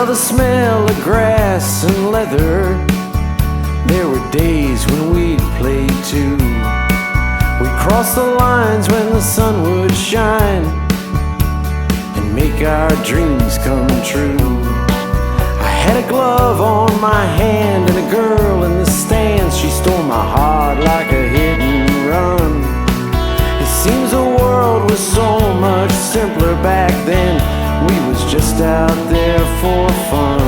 the smell of grass and leather. There were days when we'd play too. We'd cross the lines when the sun would shine and make our dreams come true. I had a glove on my hand and a girl in the stands. She stole my heart like a hit and run. It seems the world was so much simpler back then. We was just out there for fun.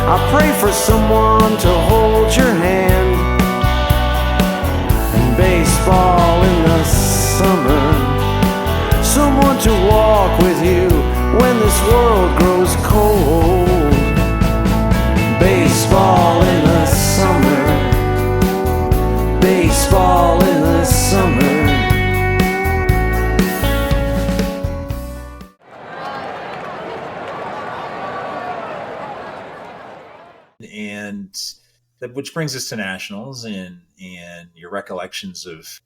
I pray for someone to hold your hand, and baseball in the summer, someone to walk with you when this world grows cold. Baseball in the summer, baseball in the summer. And that, which brings us to nationals and your recollections of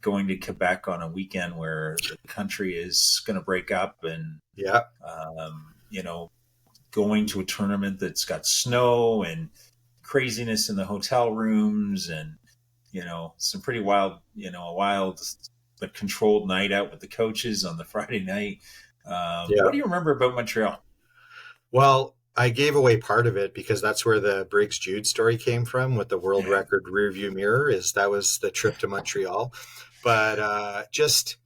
going to Quebec on a weekend where the country is going to break up, and going to a tournament that's got snow and craziness in the hotel rooms, and some pretty wild, a wild but controlled night out with the coaches on the Friday night. What do you remember about Montreal? Well, I gave away part of it because that's where the Briggs Jude story came from with the world record rearview mirror. That was the trip to Montreal. But just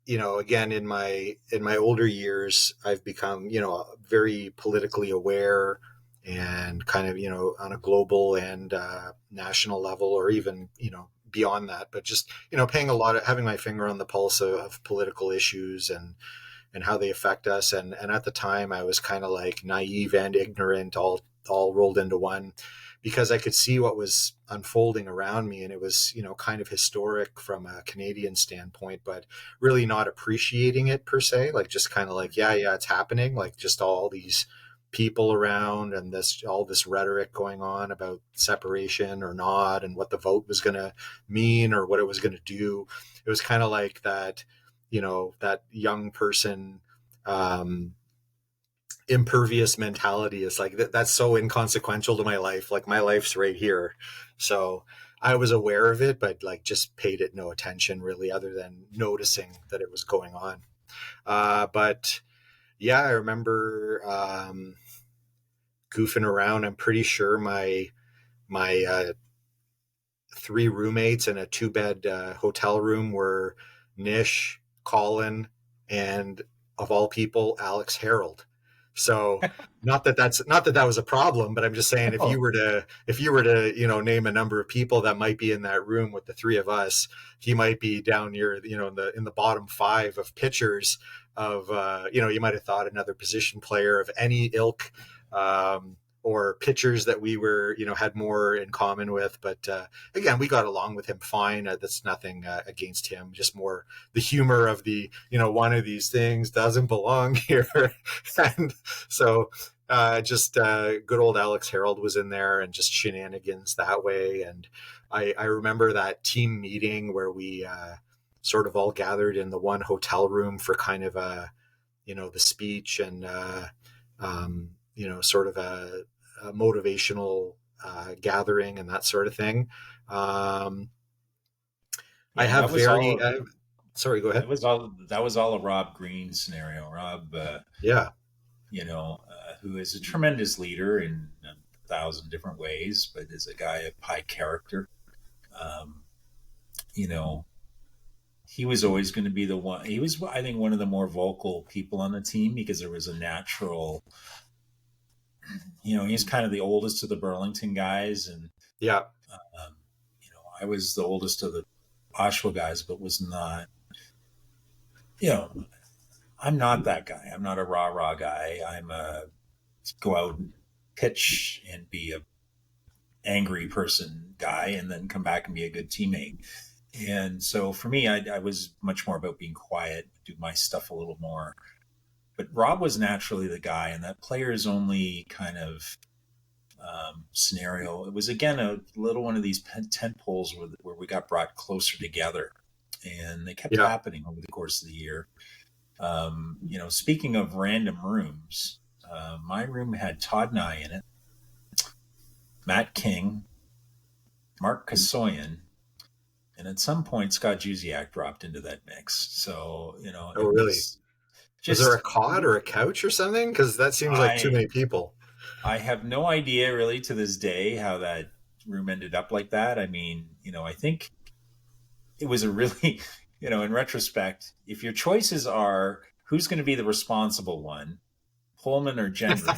again, in my older years, I've become very politically aware and kind of on a global and national level, or even beyond that. But just paying having my finger on the pulse of political issues and how they affect us. And at the time I was kind of like naive and ignorant all rolled into one, because I could see what was unfolding around me. And it was, kind of historic from a Canadian standpoint, but really not appreciating it per se, like just kind of like, yeah, it's happening. Like just all these people around and all this rhetoric going on about separation or not, and what the vote was going to mean or what it was going to do. It was kind of like that, that young person, impervious mentality is like, that's so inconsequential to my life. Like my life's right here. So I was aware of it, but like just paid it no attention really, other than noticing that it was going on. But yeah, I remember, goofing around. I'm pretty sure my 3 roommates in a 2-bed hotel room were Nish, Colin, and of all people, Alex Harold. So not that that was a problem, but I'm just saying if you were to name a number of people that might be in that room with the 3 of us, he might be down near in the bottom 5 of pitchers of you might have thought another position player of any ilk, or pitchers that we were, had more in common with. But again, we got along with him fine. That's nothing against him, just more the humor of the, one of these things doesn't belong here. And so just good old Alex Harold was in there, and just shenanigans that way. And I remember that team meeting where we sort of all gathered in the one hotel room for kind of a, the speech and, sort of a motivational gathering and that sort of thing. I have very sorry, go ahead. That was all a Rob Green scenario. Rob, who is a tremendous leader in 1,000 different ways, but is a guy of high character. He was always going to be the one. He was, I think, one of the more vocal people on the team, because there was a natural, he's kind of the oldest of the Burlington guys. And, I was the oldest of the Oshawa guys, but was not, I'm not that guy. I'm not a rah-rah guy. I'm a go out and pitch and be a angry person guy, and then come back and be a good teammate. And so for me, I was much more about being quiet, do my stuff a little more. But Rob was naturally the guy, and that players only kind of scenario. It was, again, a little one of these tent poles where we got brought closer together, and they kept happening over the course of the year. Speaking of random rooms, My room had Todd Nye in it, Matt King, Mark Kasoyan, and at some point Scott Jusiak dropped into that mix. So, Oh, it really? was Was there a just, cot or a couch or something? Because that seems like too I many people. I have no idea really to this day how that room ended up like that. I mean, I think it was a really, in retrospect, if your choices are who's going to be the responsible one, Poelman or Gendron,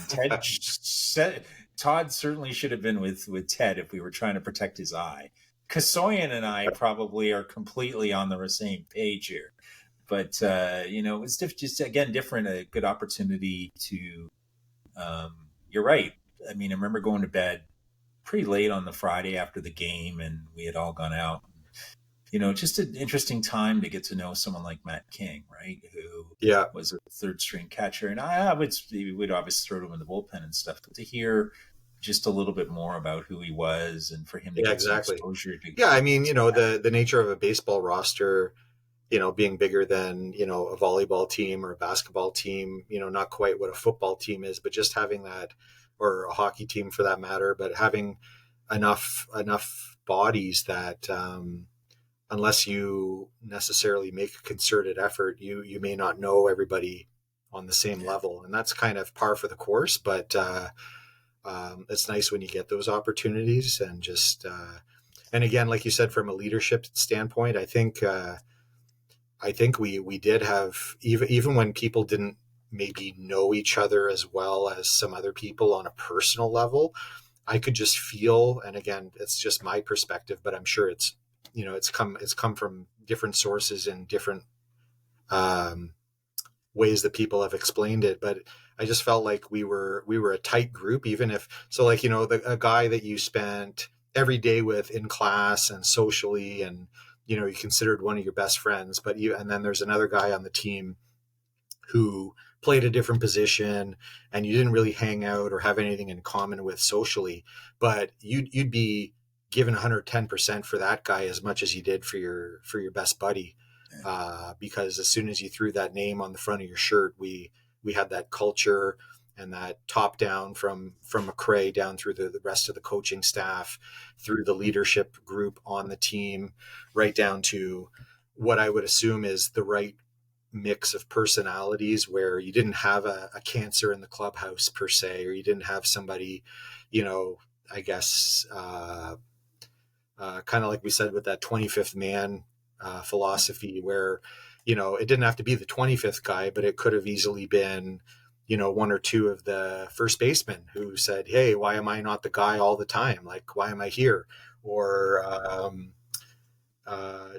Todd certainly should have been with Ted if we were trying to protect his eye. Kasoyan and I probably are completely on the same page here. But, it was just, again, different, a good opportunity to, you're right. I mean, I remember going to bed pretty late on the Friday after the game, and we had all gone out. Just an interesting time to get to know someone like Matt King, right? Who Yeah, was a third string catcher. And I would obviously throw him in the bullpen and stuff, but to hear just a little bit more about who he was and for him to yeah, get some exactly. exposure to. Yeah, I mean, the nature of a baseball roster, being bigger than, a volleyball team or a basketball team, not quite what a football team is, but just having that, or a hockey team for that matter, but having enough bodies that unless you necessarily make a concerted effort, you may not know everybody on the same level, and that's kind of par for the course. But it's nice when you get those opportunities, and just and again, like you said, from a leadership standpoint, I think we did have, even when people didn't maybe know each other as well as some other people on a personal level, I could just feel, and again, it's just my perspective, but I'm sure it's come from different sources and different um, ways that people have explained it. But I just felt like we were a tight group, even if so, like, a guy that you spent every day with in class and socially, and you considered one of your best friends, and then there's another guy on the team who played a different position and you didn't really hang out or have anything in common with socially, but you'd be given 110% for that guy as much as you did for your best buddy, because as soon as you threw that name on the front of your shirt, we had that culture and that top down from McRae down through the rest of the coaching staff, through the leadership group on the team, right down to what I would assume is the right mix of personalities, where you didn't have a cancer in the clubhouse per se, or you didn't have somebody, I guess, kind of like we said with that 25th man philosophy, where, it didn't have to be the 25th guy, but it could have easily been, one or two of the first basemen who said, hey, why am I not the guy all the time? Like, why am I here? Or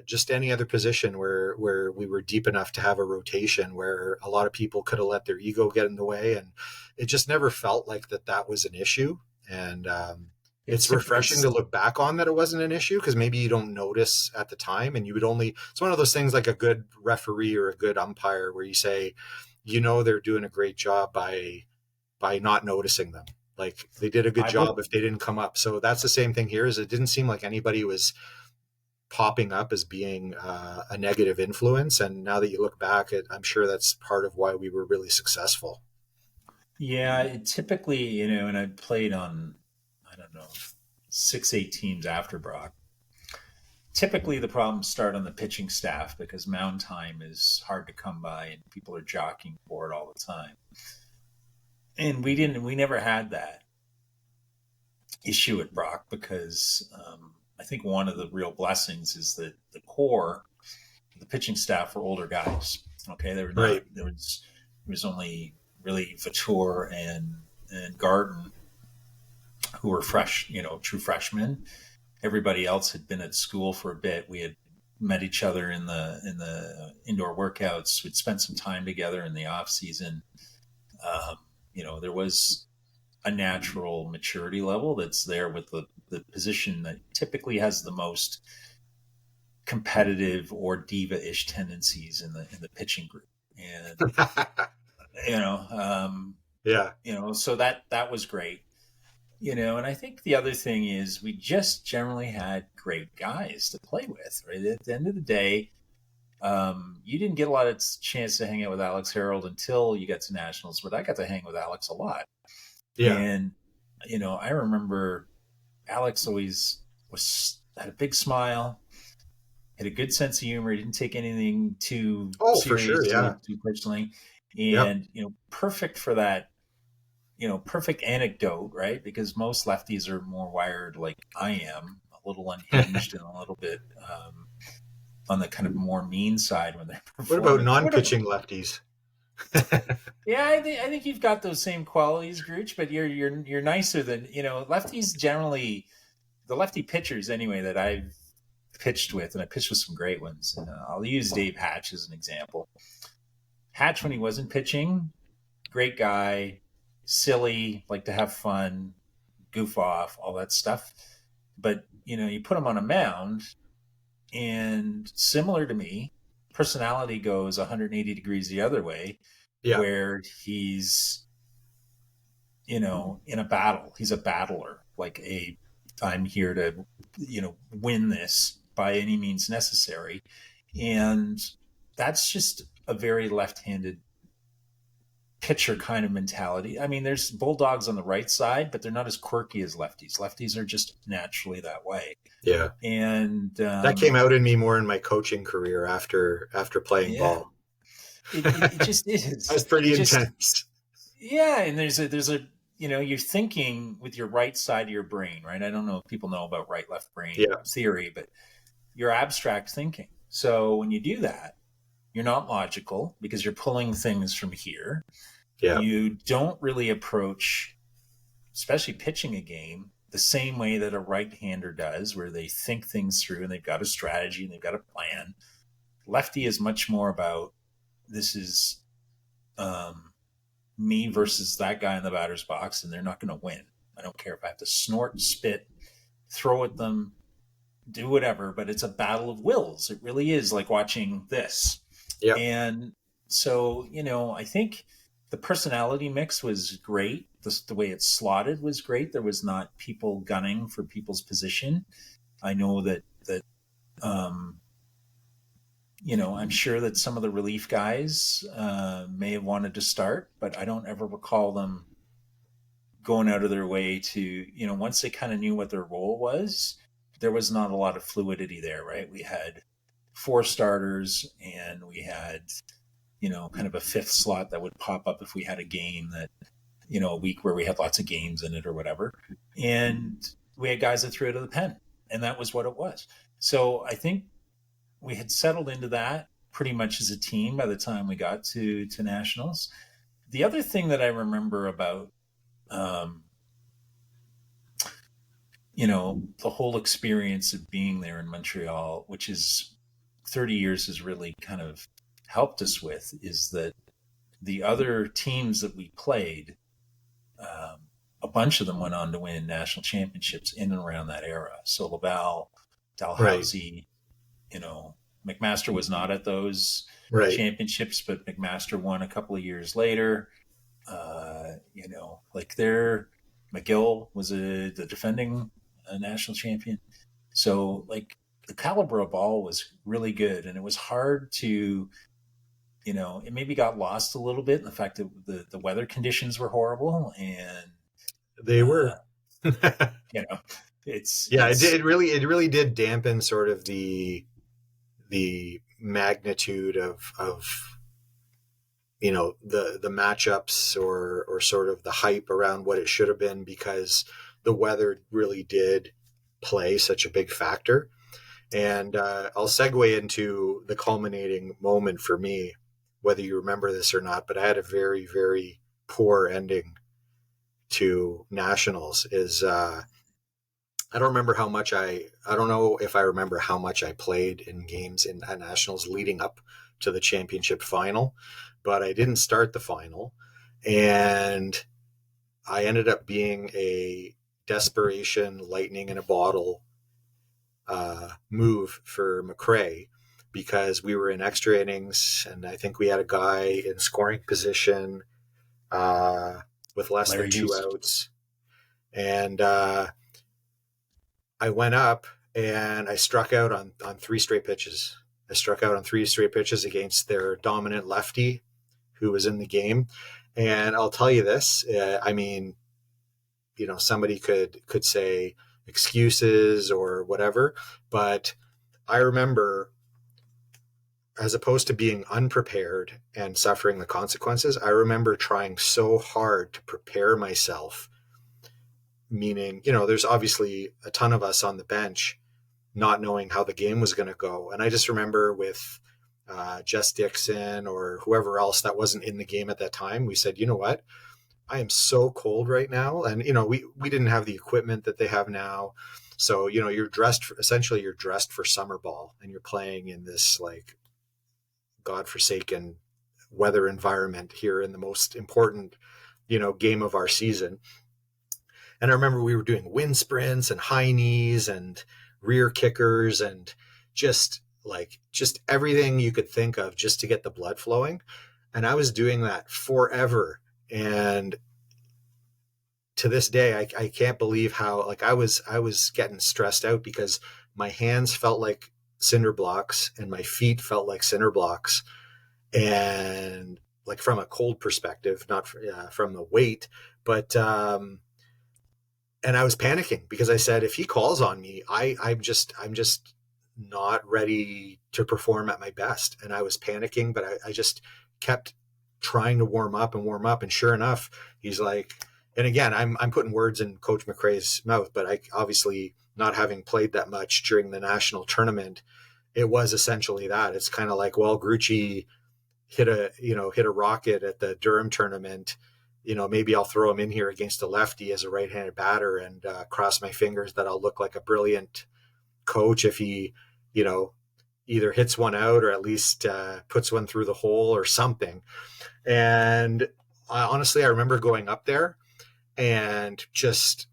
just any other position where we were deep enough to have a rotation where a lot of people could have let their ego get in the way. And it just never felt like that was an issue. And it's refreshing to look back on that it wasn't an issue, because maybe you don't notice at the time, and it's one of those things like a good referee or a good umpire where you say, they're doing a great job by not noticing them. Like, they did a good job if they didn't come up. So that's the same thing here, is it didn't seem like anybody was popping up as being a negative influence. And now that you look back, I'm sure that's part of why we were really successful. Yeah, typically, and I played on, I don't know, 6-8 teams after Brock. Typically, the problems start on the pitching staff because mound time is hard to come by and people are jockeying for it all the time. And we never had that issue at Brock because I think one of the real blessings is that the core, the pitching staff were older guys. Okay, they were not, right. There was only really Vautour and Garden who were fresh, true freshmen. Everybody else had been at school for a bit. We had met each other in the indoor workouts. We'd spent some time together in the off season. There was a natural maturity level that's there with the position that typically has the most competitive or diva-ish tendencies in the pitching group. And so that was great. And I think the other thing is we just generally had great guys to play with, right? At the end of the day, You didn't get a lot of chance to hang out with Alex Harold until you got to nationals, but I got to hang with Alex a lot. Yeah. And, I remember Alex always had a big smile, had a good sense of humor. He didn't take anything too Oh, for sure. seriously, Yeah. too personally. Yep. And, perfect for that, perfect anecdote, right? Because most lefties are more wired like I am, a little unhinged and a little bit on the kind of more mean side when they're What about performing. non-pitching lefties? Yeah, I think you've got those same qualities, Grooch, but you're nicer than lefties generally. The lefty pitchers, anyway, that I've pitched with, and I pitched with some great ones. And I'll use Dave Hatch as an example. Hatch, when he wasn't pitching, great guy, silly, like to have fun, goof off, all that stuff. But you put him on a mound, and similar to me, personality goes 180 degrees the other way, Yeah. where he's in a battle. He's a battler, like I'm here to win this by any means necessary. And that's just a very left-handed pitcher kind of mentality. I mean, there's bulldogs on the right side, but they're not as quirky as lefties. Lefties are just naturally that way. Yeah. And that came out in me more in my coaching career after playing ball. It just is. That's pretty intense. Yeah, and there's a you're thinking with your right side of your brain, right? I don't know if people know about right-left brain theory, but you're abstract thinking. So when you do that, you're not logical because you're pulling things from here. Yeah. You don't really approach, especially pitching a game, the same way that a right-hander does, where they think things through and they've got a strategy and they've got a plan. Lefty is much more about, this is me versus that guy in the batter's box, and they're not going to win. I don't care if I have to snort, spit, throw at them, do whatever, but it's a battle of wills. It really is like watching this. Yeah. And so, I think the personality mix was great. The way it's slotted was great. There was not people gunning for people's position. I know that I'm sure that some of the relief guys may have wanted to start, but I don't ever recall them going out of their way to, once they kind of knew what their role was, there was not a lot of fluidity there, right? We had 4 starters and we had, kind of a 5th slot that would pop up if we had a game that, a week where we had lots of games in it or whatever. And we had guys that threw it to the pen, and that was what it was. So I think we had settled into that pretty much as a team by the time we got to nationals. The other thing that I remember about, the whole experience of being there in Montreal, which is 30 years has really kind of helped us with, is that the other teams that we played, a bunch of them went on to win national championships in and around that era. So Laval, Dalhousie, McMaster was not at those championships, but McMaster won a couple of years later. McGill was the defending national champion. So the caliber of ball was really good, and it was hard to, it maybe got lost a little bit in the fact that the weather conditions were horrible, and they were. It really did dampen sort of the magnitude of the matchups or sort of the hype around what it should have been, because the weather really did play such a big factor. And I'll segue into the culminating moment for me, whether you remember this or not, but I had a very, very poor ending to nationals. I don't remember how much I don't know if I remember how much I played in games at nationals leading up to the championship final, but I didn't start the final, and I ended up being a desperation, lightning in a bottle move for McRae, because we were in extra innings, and I think we had a guy in scoring position with less than 2 outs, and I went up and I struck out on 3 straight pitches. I struck out on 3 straight pitches against their dominant lefty who was in the game. And I'll tell you this, I mean, somebody could say excuses or whatever, but I remember, as opposed to being unprepared and suffering the consequences, I remember trying so hard to prepare myself, meaning, there's obviously a ton of us on the bench not knowing how the game was going to go. And I just remember with Jess Dixon or whoever else that wasn't in the game at that time, we said, you know what? I am so cold right now. And, we didn't have the equipment that they have now. So, you're dressed for summer ball, and you're playing in this like godforsaken weather environment here in the most important, game of our season. And I remember we were doing wind sprints and high knees and rear kickers and just everything you could think of just to get the blood flowing. And I was doing that forever. And to this day, I can't believe how, like, I was getting stressed out because my hands felt like cinder blocks and my feet felt like cinder blocks. And like from a cold perspective, not from the weight, but, and I was panicking because I said, if he calls on me, I'm just not ready to perform at my best. And I was panicking, but I just kept trying to warm up. And sure enough, he's like, and again, I'm putting words in Coach McRae's mouth, but I obviously, not having played that much during the national tournament, it was essentially that. It's kind of like, well, Gruchy hit a rocket at the Durham tournament. Maybe I'll throw him in here against a lefty as a right-handed batter and cross my fingers that I'll look like a brilliant coach if he, either hits one out or at least puts one through the hole or something. And honestly, I remember going up there and just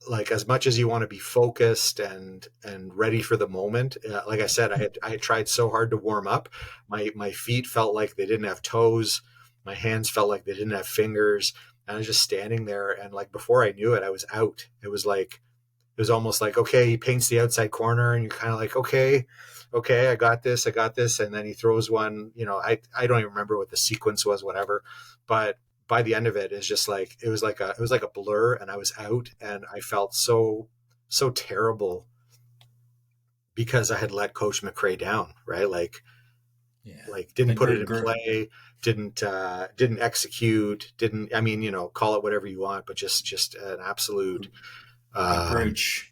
like, as much as you want to be focused and ready for the moment, like I said, I had tried so hard to warm up. My feet felt like they didn't have toes. My hands felt like they didn't have fingers. And I was just standing there. And like, before I knew it, I was out. It was almost like, okay, he paints the outside corner and you're kind of like, okay, I got this. And then he throws one, I don't even remember what the sequence was, whatever. But by the end of it, it's just like, it was like a blur, and I was out, and I felt so terrible because I had let Coach McRae down, right? Like didn't put it in play, didn't execute, call it whatever you want, but just an absolute. Grooch,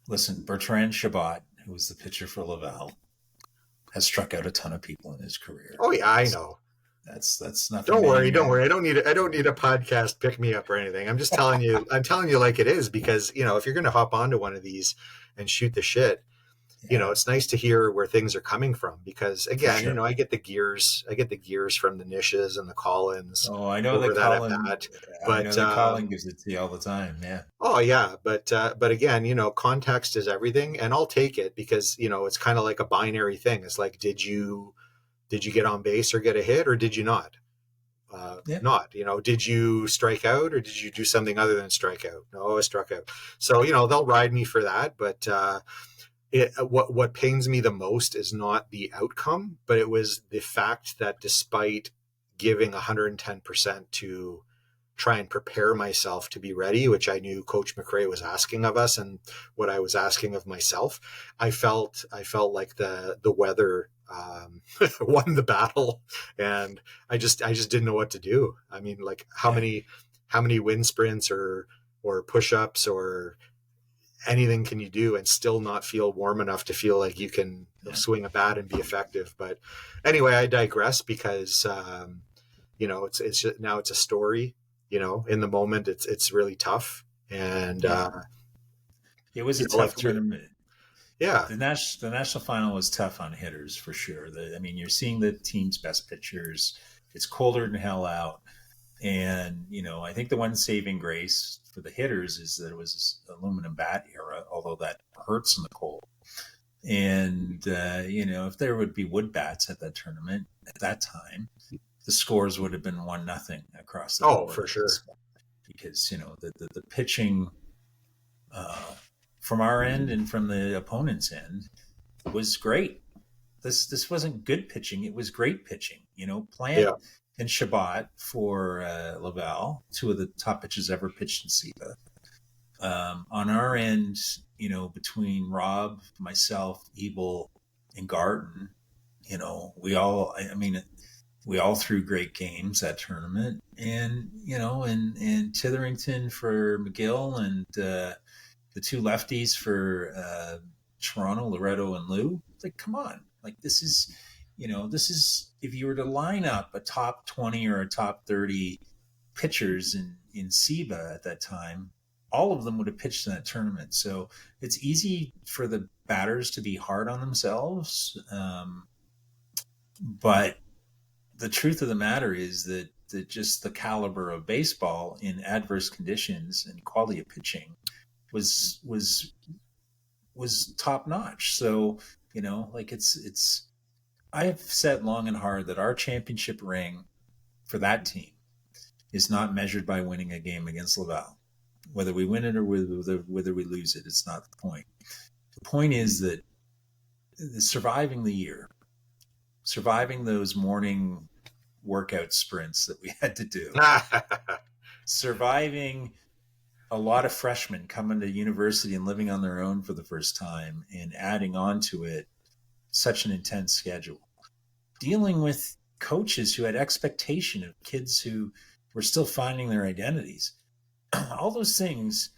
listen, Bertrand Chabot, who was the pitcher for Laval, has struck out a ton of people in his career. Oh yeah, I know. That's nothing. Don't worry. I don't need a podcast pick me up or anything. I'm just telling you. I'm telling you like it is, because if you're going to hop onto one of these and shoot the shit, it's nice to hear where things are coming from, because again, sure. I get the gears from the Nishes and the Collins. Oh, I know that Colin gives it to you all the time. Yeah. Oh yeah. But again, context is everything, and I'll take it because, it's kind of like a binary thing. It's like, did you get on base or get a hit, or did you not? Not, did you strike out, or did you do something other than strike out? No, I struck out. So, they'll ride me for that. But what pains me the most is not the outcome, but it was the fact that despite giving 110% to try and prepare myself to be ready, which I knew Coach McRae was asking of us and what I was asking of myself, I felt like the weather won the battle, and I just didn't know what to do. I mean, like, how many wind sprints or push-ups or anything can you do and still not feel warm enough to feel like you can swing a bat and be effective? But anyway, I digress, because it's just, now it's a story. In the moment, it's really tough, and it was a tough tournament. Yeah, the national final was tough on hitters for sure. You're seeing the team's best pitchers. It's colder than hell out, and I think the one saving grace for the hitters is that it was this aluminum bat era, although that hurts in the cold. And if there would be wood bats at that tournament at that time, the scores would have been 1-0 across the board. Oh, for sure. Because the pitching from our end and from the opponent's end was great. This wasn't good pitching. It was great pitching. Plant Yeah. and Shabbat for Laval, two of the top pitchers ever pitched in SEBA. On our end, between Rob, myself, Ebel, and Garten, we all threw great games that tournament, and and Titherington for McGill, and the two lefties for Toronto, Loretto and Lou. It's like, come on, like this is if you were to line up a top 20 or a top 30 pitchers in SEBA at that time, all of them would have pitched in that tournament. So it's easy for the batters to be hard on themselves. But the truth of the matter is that just the caliber of baseball in adverse conditions and quality of pitching was top notch. So, I have said long and hard that our championship ring for that team is not measured by winning a game against Laval. Whether we win it or whether we lose it, it's not the point. The point is that surviving the year, surviving those morning workout sprints that we had to do, surviving a lot of freshmen coming to university and living on their own for the first time and adding on to it such an intense schedule, dealing with coaches who had expectation of kids who were still finding their identities. All those things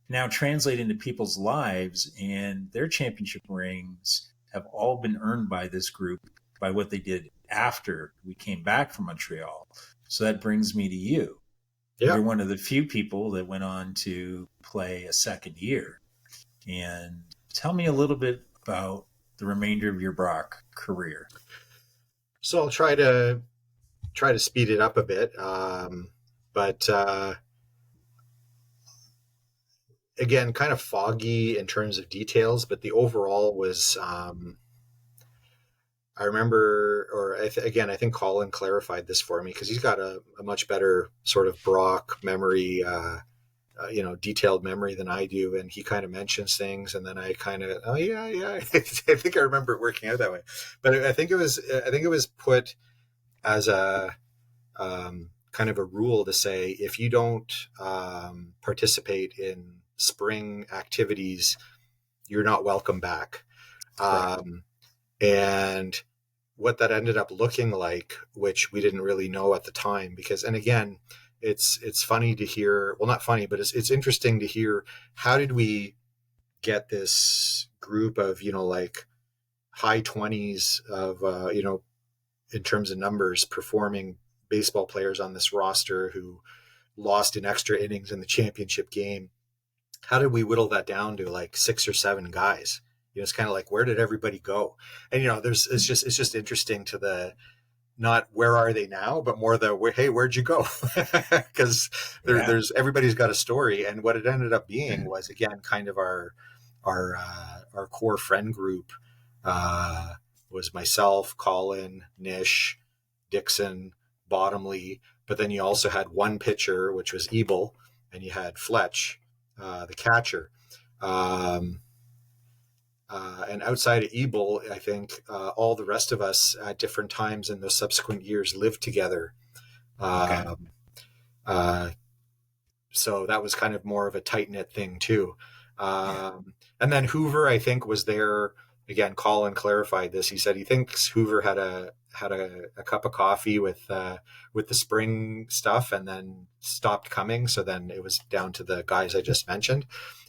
now translate into people's lives, and their championship rings have all been earned by this group by what they did after we came back from Montreal. So that brings me to you. Yeah. You're one of the few people that went on to play a second year. And tell me a little bit about the remainder of your Brock career. So I'll try to speed it up a bit. But again, kind of foggy in terms of details, but the overall was, I remember, or I think Colin clarified this for me because he's got a much better sort of Brock memory, detailed memory than I do. And he kind of mentions things, and then I kind of, oh yeah. I think I remember it working out that way. But I think it was put as a kind of a rule to say, if you don't participate in spring activities, you're not welcome back. Right. And what that ended up looking like, which we didn't really know at the time, because, and again, it's funny to hear, well, not funny, but it's interesting to hear, how did we get this group of, like high 20s of, in terms of numbers, performing baseball players on this roster who lost in extra innings in the championship game. How did we whittle that down to like 6 or 7 guys? It's kind of like, where did everybody go? And, it's just interesting to the, not where are they now, but more the, hey, where'd you go? Because there's everybody's got a story. And what it ended up being was, again, kind of our core friend group was myself, Colin, Nish, Dixon, Bottomley. But then you also had one pitcher, which was Ebel, and you had Fletch, the catcher. And outside of Ebel, I think all the rest of us at different times in the subsequent years lived together. Okay. So that was kind of more of a tight-knit thing too. And then Hoover, I think, was there. Again, Colin clarified this. He said he thinks Hoover had a cup of coffee with the spring stuff and then stopped coming. So then it was down to the guys I just mentioned.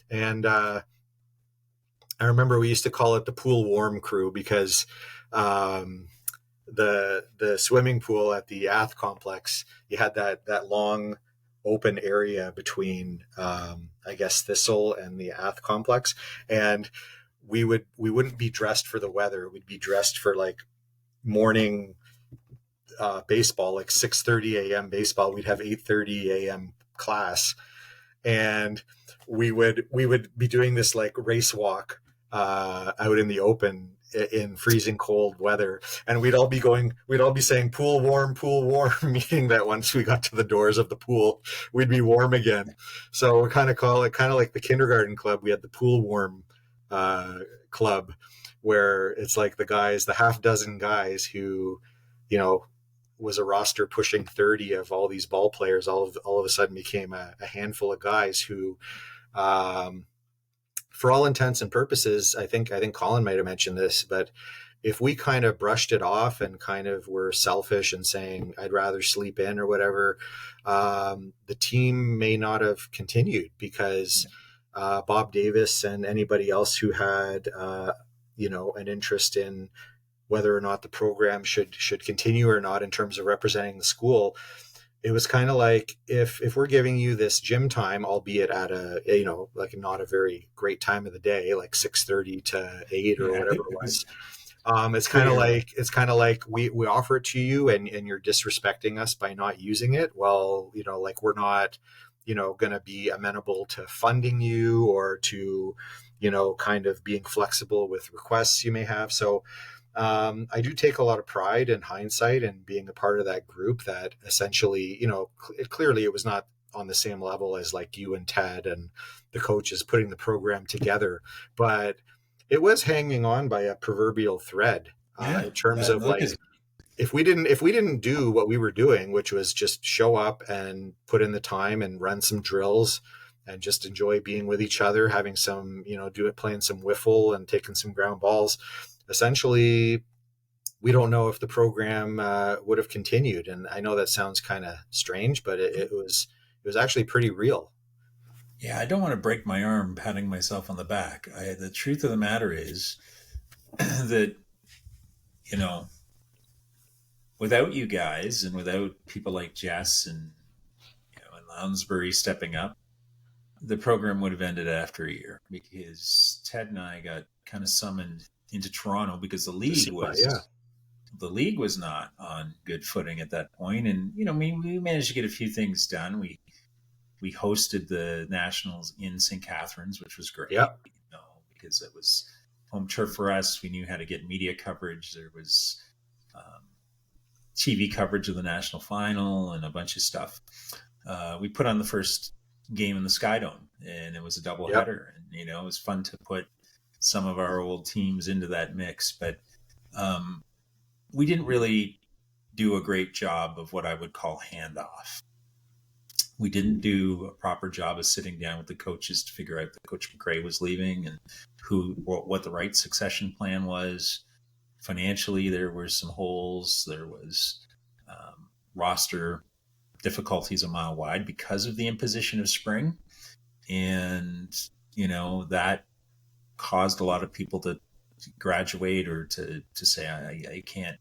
And I remember we used to call it the pool warm crew because the swimming pool at the Ath complex, you had that long open area between I guess Thistle and the Ath complex, and we wouldn't be dressed for the weather. We'd be dressed for like morning baseball, like 6:30 a.m. baseball. We'd have 8:30 a.m. class, and we would be doing this like race walk out in the open in freezing cold weather, and we'd all be saying pool warm, meaning that once we got to the doors of the pool, we'd be warm again. So we kind of call it kind of like the kindergarten club. We had the pool warm club, where it's like the half dozen guys who, was a roster pushing 30 of all these ball players, all of a sudden became a handful of guys who, for all intents and purposes, I think Colin might have mentioned this, but if we kind of brushed it off and kind of were selfish and saying, I'd rather sleep in or whatever, the team may not have continued, because Bob Davis and anybody else who had, an interest in whether or not the program should continue or not in terms of representing the school, it was kind of like, if we're giving you this gym time, albeit at a, like not a very great time of the day, like 6:30 to 8 or whatever it was. It's kind of like we offer it to you and you're disrespecting us by not using it. Well, like we're not, going to be amenable to funding you or to, kind of being flexible with requests you may have. So I do take a lot of pride in hindsight and being a part of that group that essentially, clearly it was not on the same level as like you and Ted and the coaches putting the program together, but it was hanging on by a proverbial thread in terms of like, if we didn't do what we were doing, which was just show up and put in the time and run some drills and just enjoy being with each other, having some, playing some wiffle and taking some ground balls, essentially, we don't know if the program would have continued. And I know that sounds kind of strange, but it was actually pretty real. Yeah, I don't want to break my arm patting myself on the back. The truth of the matter is that, without you guys and without people like Jess and, and Lounsbury stepping up, the program would have ended after a year, because Ted and I got kind of summoned into Toronto because the league was not on good footing at that point. And, we managed to get a few things done. We hosted the Nationals in St. Catharines, which was great, because it was home turf for us. We knew how to get media coverage. There was TV coverage of the national final and a bunch of stuff. We put on the first game in the Skydome, and it was a doubleheader. And, it was fun to put some of our old teams into that mix. But we didn't really do a great job of what I would call handoff. We didn't do a proper job of sitting down with the coaches to figure out that Coach McRae was leaving and what the right succession plan was. Financially, there were some holes. There was roster difficulties a mile wide because of the imposition of spring. And, that caused a lot of people to graduate or to say, I can't,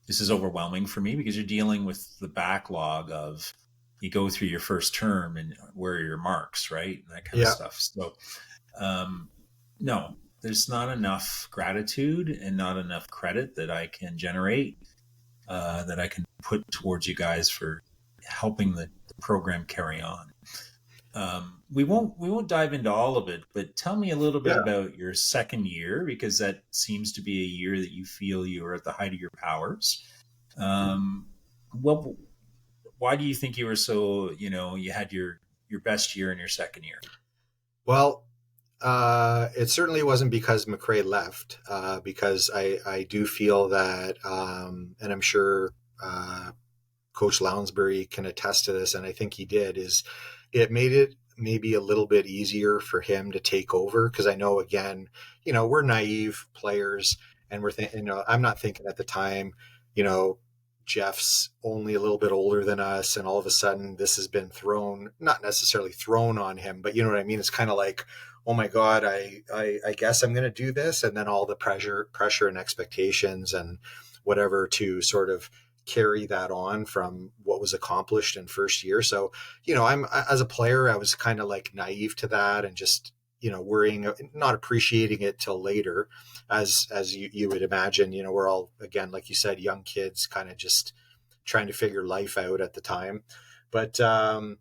this is overwhelming for me, because you're dealing with the backlog of, you go through your first term and where are your marks, right? And that kind of stuff. So, no, there's not enough gratitude and not enough credit that I can generate, that I can put towards you guys for helping the program carry on. We won't dive into all of it, but tell me a little bit about your second year, because that seems to be a year that you feel you are at the height of your powers. Why do you think you were so, you had your best year in your second year? Well, it certainly wasn't because McRae left, because I do feel that, and I'm sure Coach Lounsbury can attest to this, and I think he did, is it made it maybe a little bit easier for him to take over. Because I know, again, we're naive players, and we're thinking, I'm not thinking at the time, Jeff's only a little bit older than us, and all of a sudden this has been not necessarily thrown on him, but you know what I mean? It's kind of like, oh my God, I guess I'm going to do this. And then all the pressure and expectations and whatever to sort of carry that on from what was accomplished in first year. So, as a player, I was kind of like naive to that and just, worrying, not appreciating it till later, as you would imagine. We're all, again, like you said, young kids kind of just trying to figure life out at the time. But so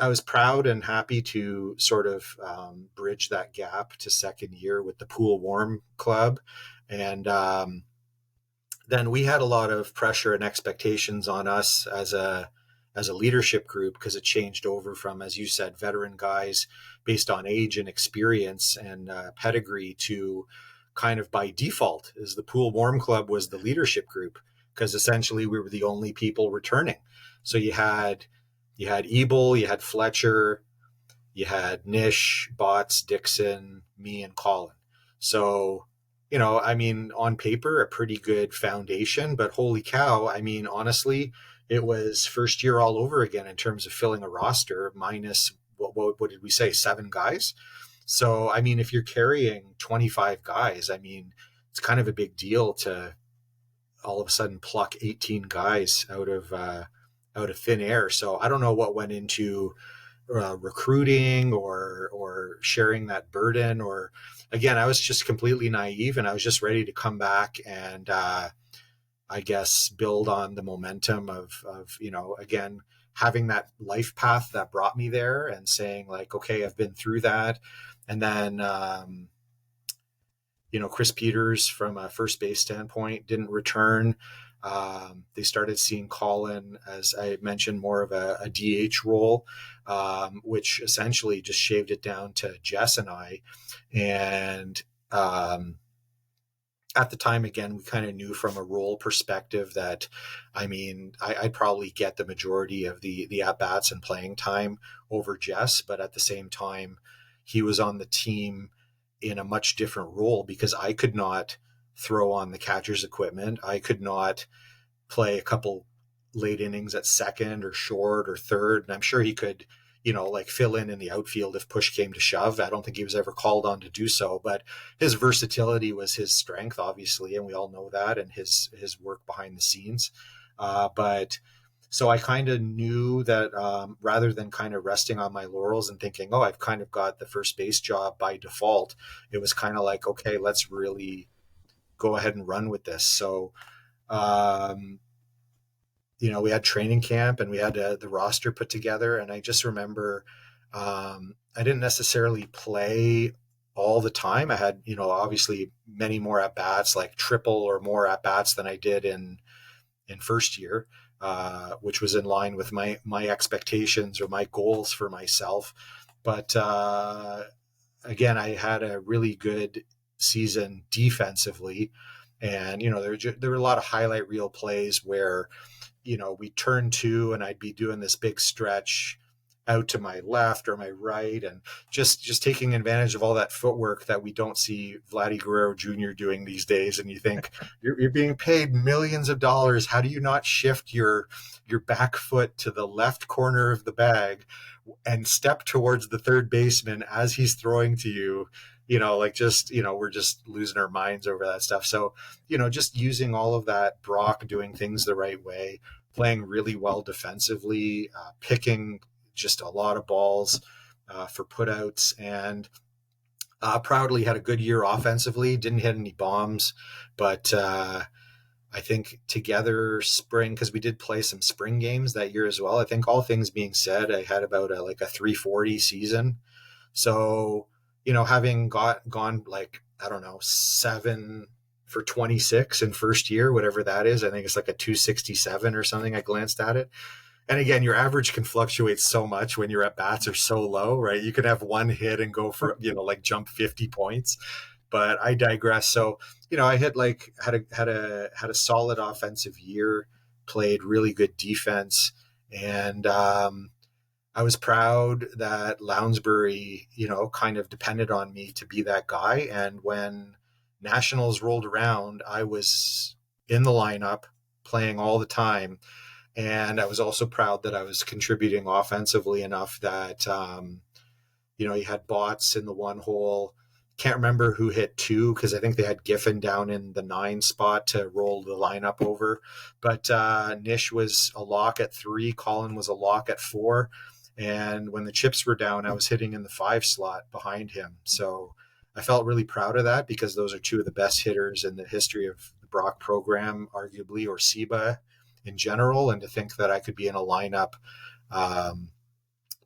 I was proud and happy to sort of bridge that gap to second year with the Pool Warm Club. And then we had a lot of pressure and expectations on us as a as a leadership group, because it changed over from, as you said, veteran guys based on age and experience and pedigree to kind of by default is the Pool Warm Club was the leadership group, because essentially we were the only people returning. So you had Ebel, you had Fletcher, you had Nish, Botts, Dixon, me, and Colin. So, I mean, on paper, a pretty good foundation, but holy cow, I mean, honestly, it was first year all over again in terms of filling a roster minus, what did we say, 7 guys? So, I mean, if you're carrying 25 guys, I mean, it's kind of a big deal to all of a sudden pluck 18 guys out of thin air. So I don't know what went into recruiting or sharing that burden, or again, I was just completely naive and I was just ready to come back and I guess build on the momentum of again, having that life path that brought me there and saying like, okay, I've been through that. And then Chris Peters from a first base standpoint didn't return. They started seeing Colin, as I mentioned, more of a DH role, which essentially just shaved it down to Jess and I. And at the time, again, we kind of knew from a role perspective that, I mean, I'd probably get the majority of the at-bats and playing time over Jess, but at the same time, he was on the team in a much different role because I could not throw on the catcher's equipment. I could not play a couple late innings at second or short or third. And I'm sure he could, like fill in the outfield if push came to shove. I don't think he was ever called on to do so, but his versatility was his strength, obviously. And we all know that, and his work behind the scenes. But so I kind of knew that rather than kind of resting on my laurels and thinking, oh, I've kind of got the first base job by default, it was kind of like, okay, let's really go ahead and run with this. So, we had training camp and we had the roster put together. And I just remember I didn't necessarily play all the time. I had, obviously many more at-bats, like triple or more at-bats than I did in first year. Which was in line with my expectations or my goals for myself. But again, I had a really good season defensively. And, there were a lot of highlight reel plays where, we turned to and I'd be doing this big stretch out to my left or my right, and just taking advantage of all that footwork that we don't see Vladdy Guerrero Jr. doing these days. And you think you're being paid millions of dollars. How do you not shift your back foot to the left corner of the bag and step towards the third baseman as he's throwing to you? We're just losing our minds over that stuff. So, just using all of that, Brock doing things the right way, playing really well defensively, picking just a lot of balls for putouts, and proudly had a good year offensively. Didn't hit any bombs, but I think together spring, because we did play some spring games that year as well. I think all things being said, I had about a 340 season. So, having gone like, I don't know, 7 for 26 in first year, whatever that is, I think it's like a 267 or something. I glanced at it. And again, your average can fluctuate so much when your at-bats are so low, right? You could have one hit and go for, jump 50 points. But I digress. So, I had a solid offensive year, played really good defense. And I was proud that Lounsbury, kind of depended on me to be that guy. And when Nationals rolled around, I was in the lineup playing all the time. And I was also proud that I was contributing offensively enough that, you had Botts in the one hole. Can't remember who hit 2 because I think they had Giffen down in the 9 spot to roll the lineup over. But Nish was a lock at 3. Colin was a lock at 4. And when the chips were down, I was hitting in the 5 slot behind him. So I felt really proud of that because those are 2 of the best hitters in the history of the Brock program, arguably, or SEBA in general. And to think that I could be in a lineup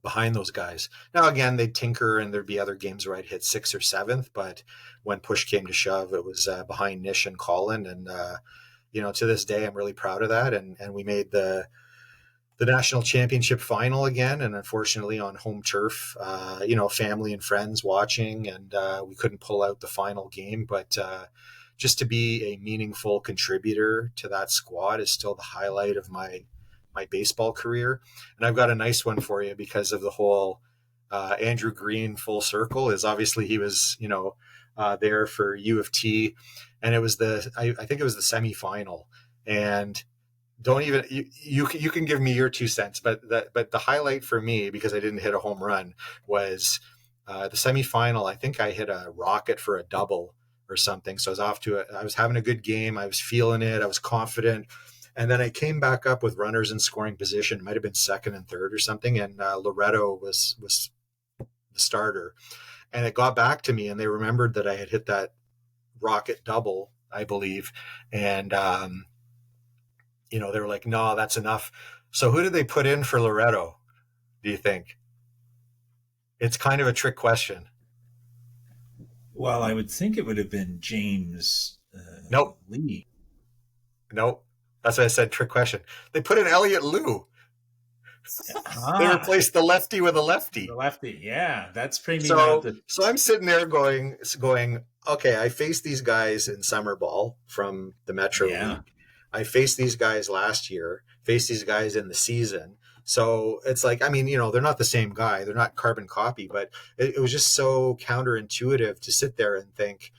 behind those guys. Now, again, they'd tinker and there'd be other games where I'd hit 6th or 7th. But when push came to shove, it was behind Nish and Colin. And, to this day, I'm really proud of that. And we made the the national championship final again, and unfortunately on home turf. Family and friends watching, and we couldn't pull out the final game. But just to be a meaningful contributor to that squad is still the highlight of my baseball career. And I've got a nice one for you because of the whole Andrew Green full circle. Is obviously he was there for U of T, and it was I think it was the semifinal. And don't even you can give me your 2 cents, but the highlight for me, because I didn't hit a home run, was the semifinal. I think I hit a rocket for a double or something. So I was having a good game. I was feeling it. I was confident. And then I came back up with runners in scoring position. It might have been second and third or something. And Loretto was the starter. And it got back to me, and they remembered that I had hit that rocket double, I believe. And, they were like, no, that's enough. So who did they put in for Loretto, do you think? It's kind of a trick question. Well, I would think it would have been James Nope. Lee. Nope. That's why I said trick question. They put in Elliot Liu. They replaced the lefty with a lefty. The lefty, yeah. That's pretty So I'm sitting there going, okay, I faced these guys in summer ball from the Metro League. I faced these guys last year, faced these guys in the season. So it's like, they're not the same guy. They're not carbon copy, but it was just so counterintuitive to sit there and think,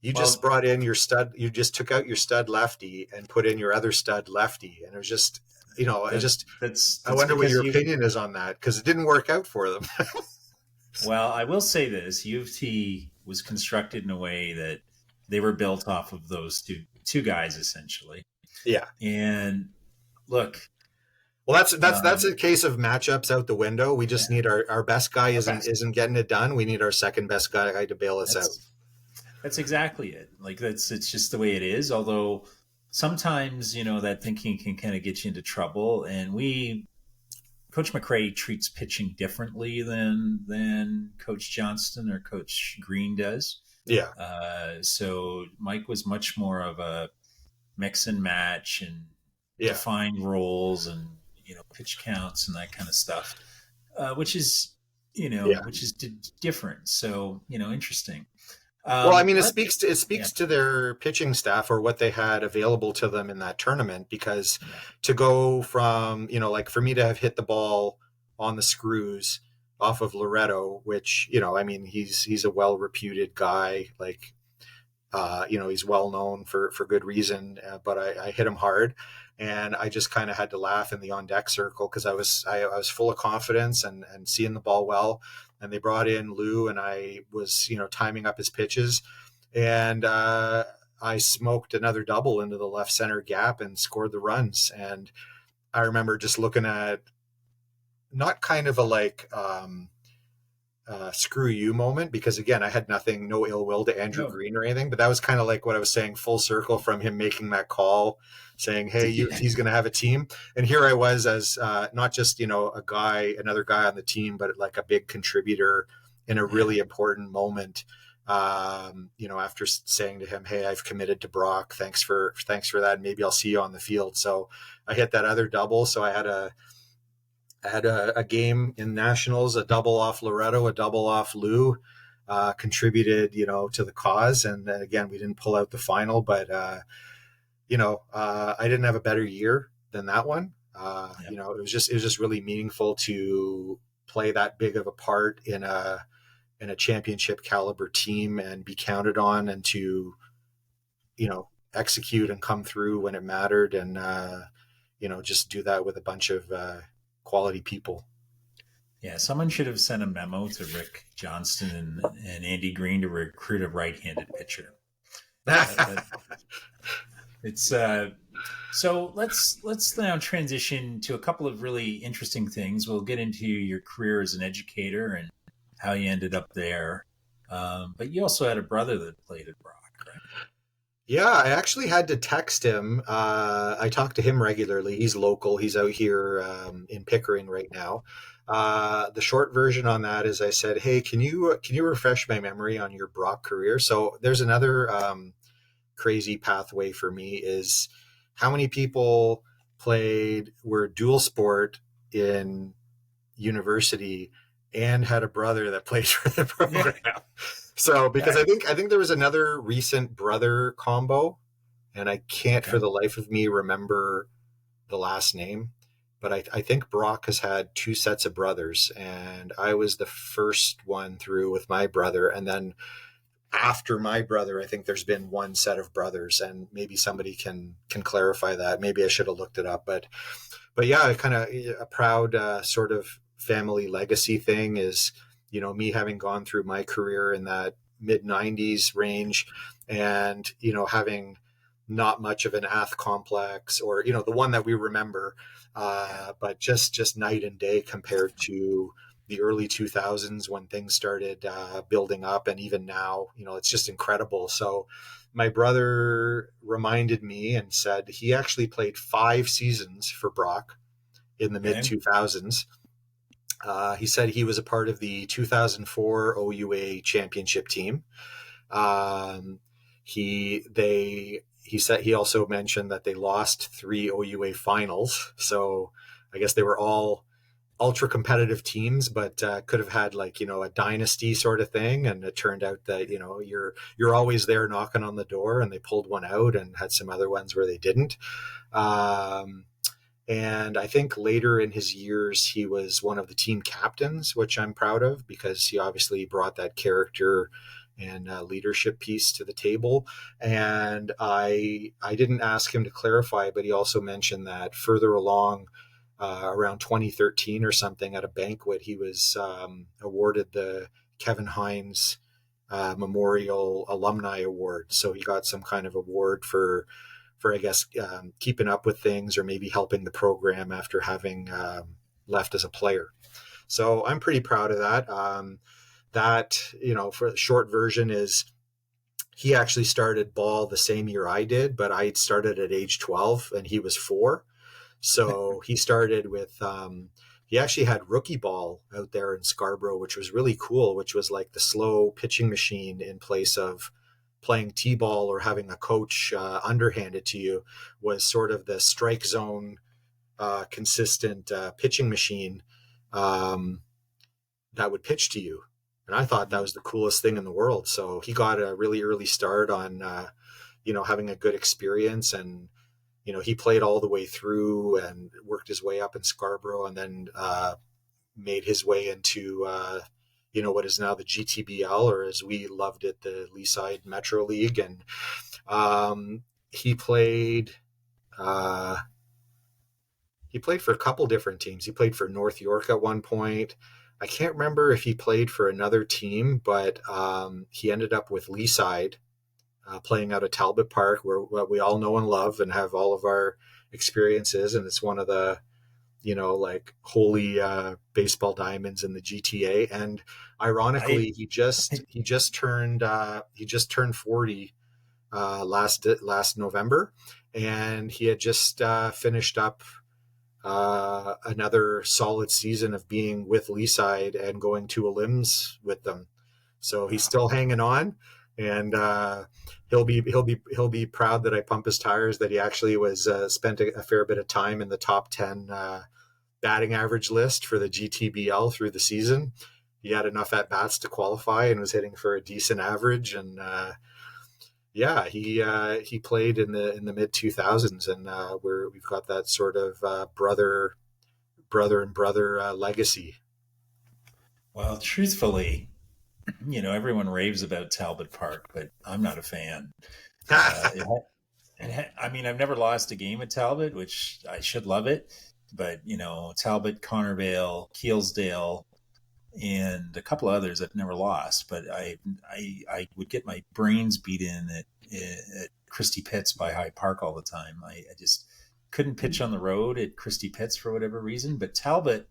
just brought in your stud, you just took out your stud lefty and put in your other stud lefty. And it was just, I wonder what your opinion is on that, because it didn't work out for them. Well, I will say this, U of T was constructed in a way that they were built off of those two guys, essentially. Yeah. And look, well, that's a case of matchups out the window. We just need our best guy isn't getting it done. We need our second best guy to bail us out. That's exactly it. Like it's just the way it is. Although sometimes, that thinking can kind of get you into trouble. And Coach McRae treats pitching differently than Coach Johnston or Coach Green does. Yeah. So Mike was much more of a mix and match and defined roles and, pitch counts and that kind of stuff, which is, which is different. So, interesting. It speaks to their pitching staff, or what they had available to them in that tournament, because to go from, like for me to have hit the ball on the screws off of Loretto, which, he's a well-reputed guy, like, he's well known for good reason, but I hit him hard, and I just kind of had to laugh in the on deck circle because I was full of confidence and seeing the ball well. And they brought in Lou, and I was, timing up his pitches, and I smoked another double into the left center gap and scored the runs. And I remember just looking at, not kind of a screw you moment, because again, I had no ill will to Andrew Green or anything, but that was kind of like what I was saying, full circle from him making that call saying, hey, he's going to have a team. And here I was as not just, another guy on the team, but like a big contributor in a really important moment. After saying to him, hey, I've committed to Brock. Thanks for that. Maybe I'll see you on the field. So I hit that other double. So I had a game in nationals, a double off Loretto, a double off Lou, contributed, to the cause. And then again, we didn't pull out the final, but, I didn't have a better year than that one. It was just really meaningful to play that big of a part in a championship caliber team and be counted on, and to, execute and come through when it mattered. And, just do that with a bunch of, quality people. Yeah, someone should have sent a memo to Rick Johnston and Andy Green to recruit a right-handed pitcher. It's so let's now transition to a couple of really interesting things. We'll get into your career as an educator and how you ended up there. But you also had a brother that played at Brock, right? Yeah, I actually had to text him. I talk to him regularly. He's local. He's out here in Pickering right now. The short version on that is I said, hey, can you refresh my memory on your Brock career? So there's another crazy pathway for me, is how many people were dual sport in university and had a brother that played for the program. So because I think there was another recent brother combo, and I can't for the life of me remember the last name, but I think Brock has had two sets of brothers, and I was the first one through with my brother, and then after my brother, I think there's been one set of brothers, and maybe somebody can clarify that. Maybe I should have looked it up, but yeah, kind of a proud sort of family legacy thing is, me having gone through my career in that mid 90s range, and having not much of an ath complex, or the one that we remember, but just night and day compared to the early 2000s when things started building up, and even now, it's just incredible. So my brother reminded me and said he actually played 5 seasons for Brock in the mid 2000s. He said he was a part of the 2004 OUA championship team. He said he also mentioned that they lost 3 OUA finals. So I guess they were all ultra competitive teams, but could have had a dynasty sort of thing. And it turned out that, you're always there knocking on the door, and they pulled one out and had some other ones where they didn't. And I think later in his years, he was one of the team captains, which I'm proud of, because he obviously brought that character and leadership piece to the table. And I didn't ask him to clarify, but he also mentioned that further along, around 2013 or something, at a banquet, he was awarded the Kevin Hines Memorial Alumni Award. So he got some kind of award for I guess, keeping up with things, or maybe helping the program after having left as a player. So I'm pretty proud of that. That, for the short version is, he actually started ball the same year I did, but I started at age 12 and he was 4. So he started with, he actually had rookie ball out there in Scarborough, which was really cool, which was like the slow pitching machine in place of playing T-ball or having a coach underhanded to you. Was sort of the strike zone, consistent pitching machine that would pitch to you. And I thought that was the coolest thing in the world. So he got a really early start on, having a good experience. And, he played all the way through and worked his way up in Scarborough, and then made his way into, what is now the GTBL, or as we loved it, the Leaside Metro League. And he played for a couple different teams. He played for North York at one point. I can't remember if he played for another team, but he ended up with Leaside, playing out of Talbot Park, where what we all know and love and have all of our experiences. And it's one of the, holy baseball diamonds in the GTA. And ironically, he just turned 40 last November, and he had just finished up another solid season of being with Leaside and going to a limbs with them. So he's still hanging on, and he'll be proud that I pump his tires, that he actually was spent a fair bit of time in the top 10 batting average list for the GTBL through the season. He had enough at bats to qualify and was hitting for a decent average. And he played in the mid 2000s, and we've got that sort of brother and brother legacy. Well, truthfully, everyone raves about Talbot Park, but I'm not a fan. I've never lost a game at Talbot, which I should love it. But, Talbot, Connervale, Keelsdale, and a couple of others I've never lost. But I would get my brains beat in at Christie Pitts by High Park all the time. I just couldn't pitch on the road at Christie Pitts for whatever reason. But Talbot,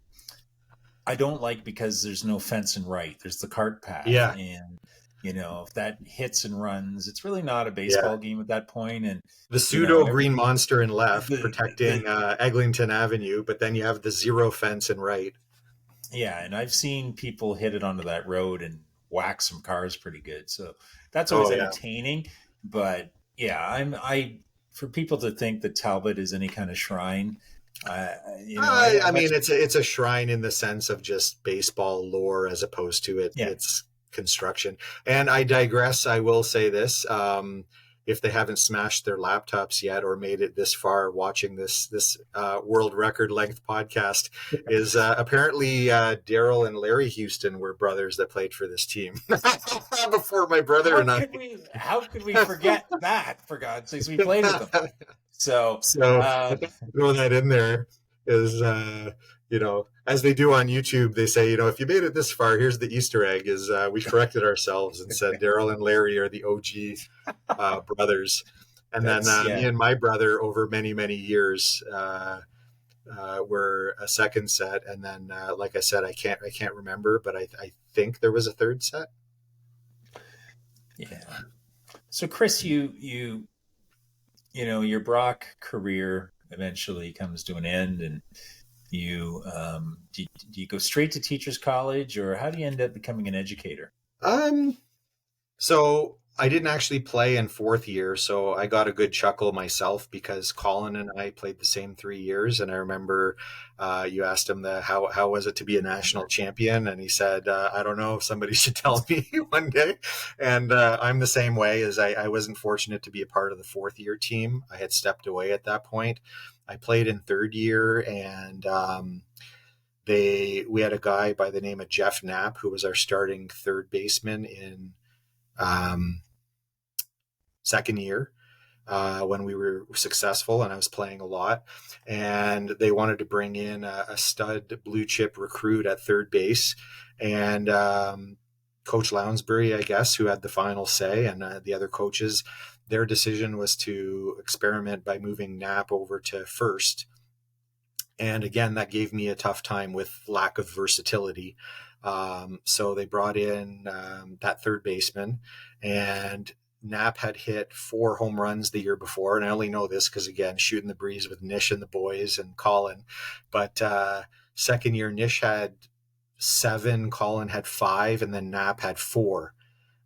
I don't like, because there's no fence in right. There's the cart path. Yeah. And, if that hits and runs, it's really not a baseball game at that point. And the pseudo green monster in left protecting Eglinton Avenue, but then you have the zero fence in right. Yeah. And I've seen people hit it onto that road and whack some cars pretty good. So that's always entertaining. But yeah, for people to think that Talbot is any kind of shrine, I mean, it's a shrine in the sense of just baseball lore as opposed to its construction. And I digress. I will say this. If they haven't smashed their laptops yet or made it this far watching this world record length podcast, is apparently Daryl and Larry Houston were brothers that played for this team before my brother and I. How could we forget that, for God's sakes? We played with them. So throw that in there is, as they do on YouTube, they say, if you made it this far, here's the Easter egg, is we corrected ourselves and said Daryl and Larry are the OG brothers. And then me and my brother over many, many years were a second set. And then, like I said, I can't remember, but I think there was a third set. Yeah. So Chris, your Brock career eventually comes to an end, and you do you go straight to teachers college, or how do you end up becoming an educator? So I didn't actually play in fourth year, so I got a good chuckle myself because Colin and I played the same 3 years. And I remember you asked him how was it to be a national champion, and he said, I don't know, somebody should tell me one day. And I'm the same way, as I wasn't fortunate to be a part of the fourth year team. I had stepped away at that point. I played in third year, and we had a guy by the name of Jeff Knapp, who was our starting third baseman in second year when we were successful, and I was playing a lot. And they wanted to bring in a stud blue chip recruit at third base, and Coach Lounsbury, I guess, who had the final say, and the other coaches, their decision was to experiment by moving Knapp over to first. And again, that gave me a tough time with lack of versatility. So they brought in that third baseman, and Knapp had hit 4 home runs the year before. And I only know this because, again, shooting the breeze with Nish and the boys and Colin. But second year, Nish had 7, Colin had 5, and then Knapp had 4.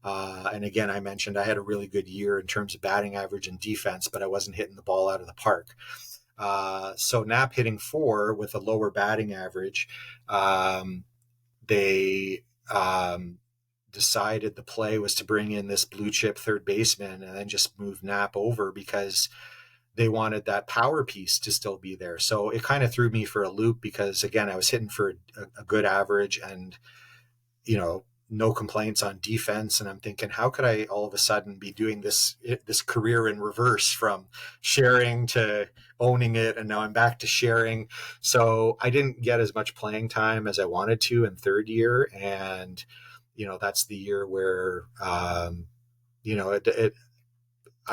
And again, I mentioned I had a really good year in terms of batting average and defense, but I wasn't hitting the ball out of the park. So Knapp hitting 4 with a lower batting average, they decided the play was to bring in this blue chip third baseman and then just move Knapp over because they wanted that power piece to still be there. So it kind of threw me for a loop because, again, I was hitting for a good average and, no complaints on defense. And I'm thinking, how could I all of a sudden be doing this career in reverse from sharing to owning it? And now I'm back to sharing. So I didn't get as much playing time as I wanted to in third year. And, that's the year where, I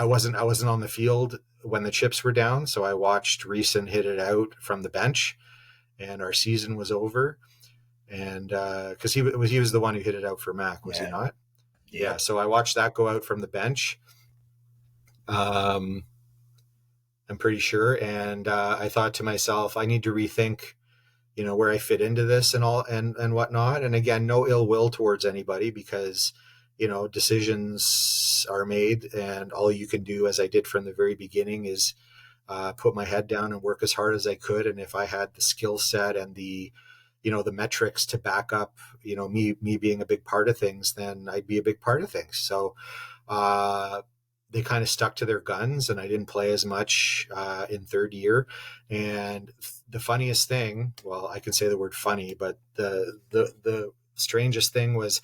wasn't on the field when the chips were down. So I watched Reeson hit it out from the bench, and our season was over. And because he was the one who hit it out for Mac, was he not? Yeah. So I watched that go out from the bench. I'm pretty sure. And I thought to myself, I need to rethink, where I fit into this and all and whatnot. And again, no ill will towards anybody because, decisions are made, and all you can do, as I did from the very beginning, is put my head down and work as hard as I could. And if I had the skill set and the metrics to back up, me being a big part of things, then I'd be a big part of things. So they kind of stuck to their guns, and I didn't play as much in third year. And the funniest thing, well, I can say the word funny, but the strangest thing was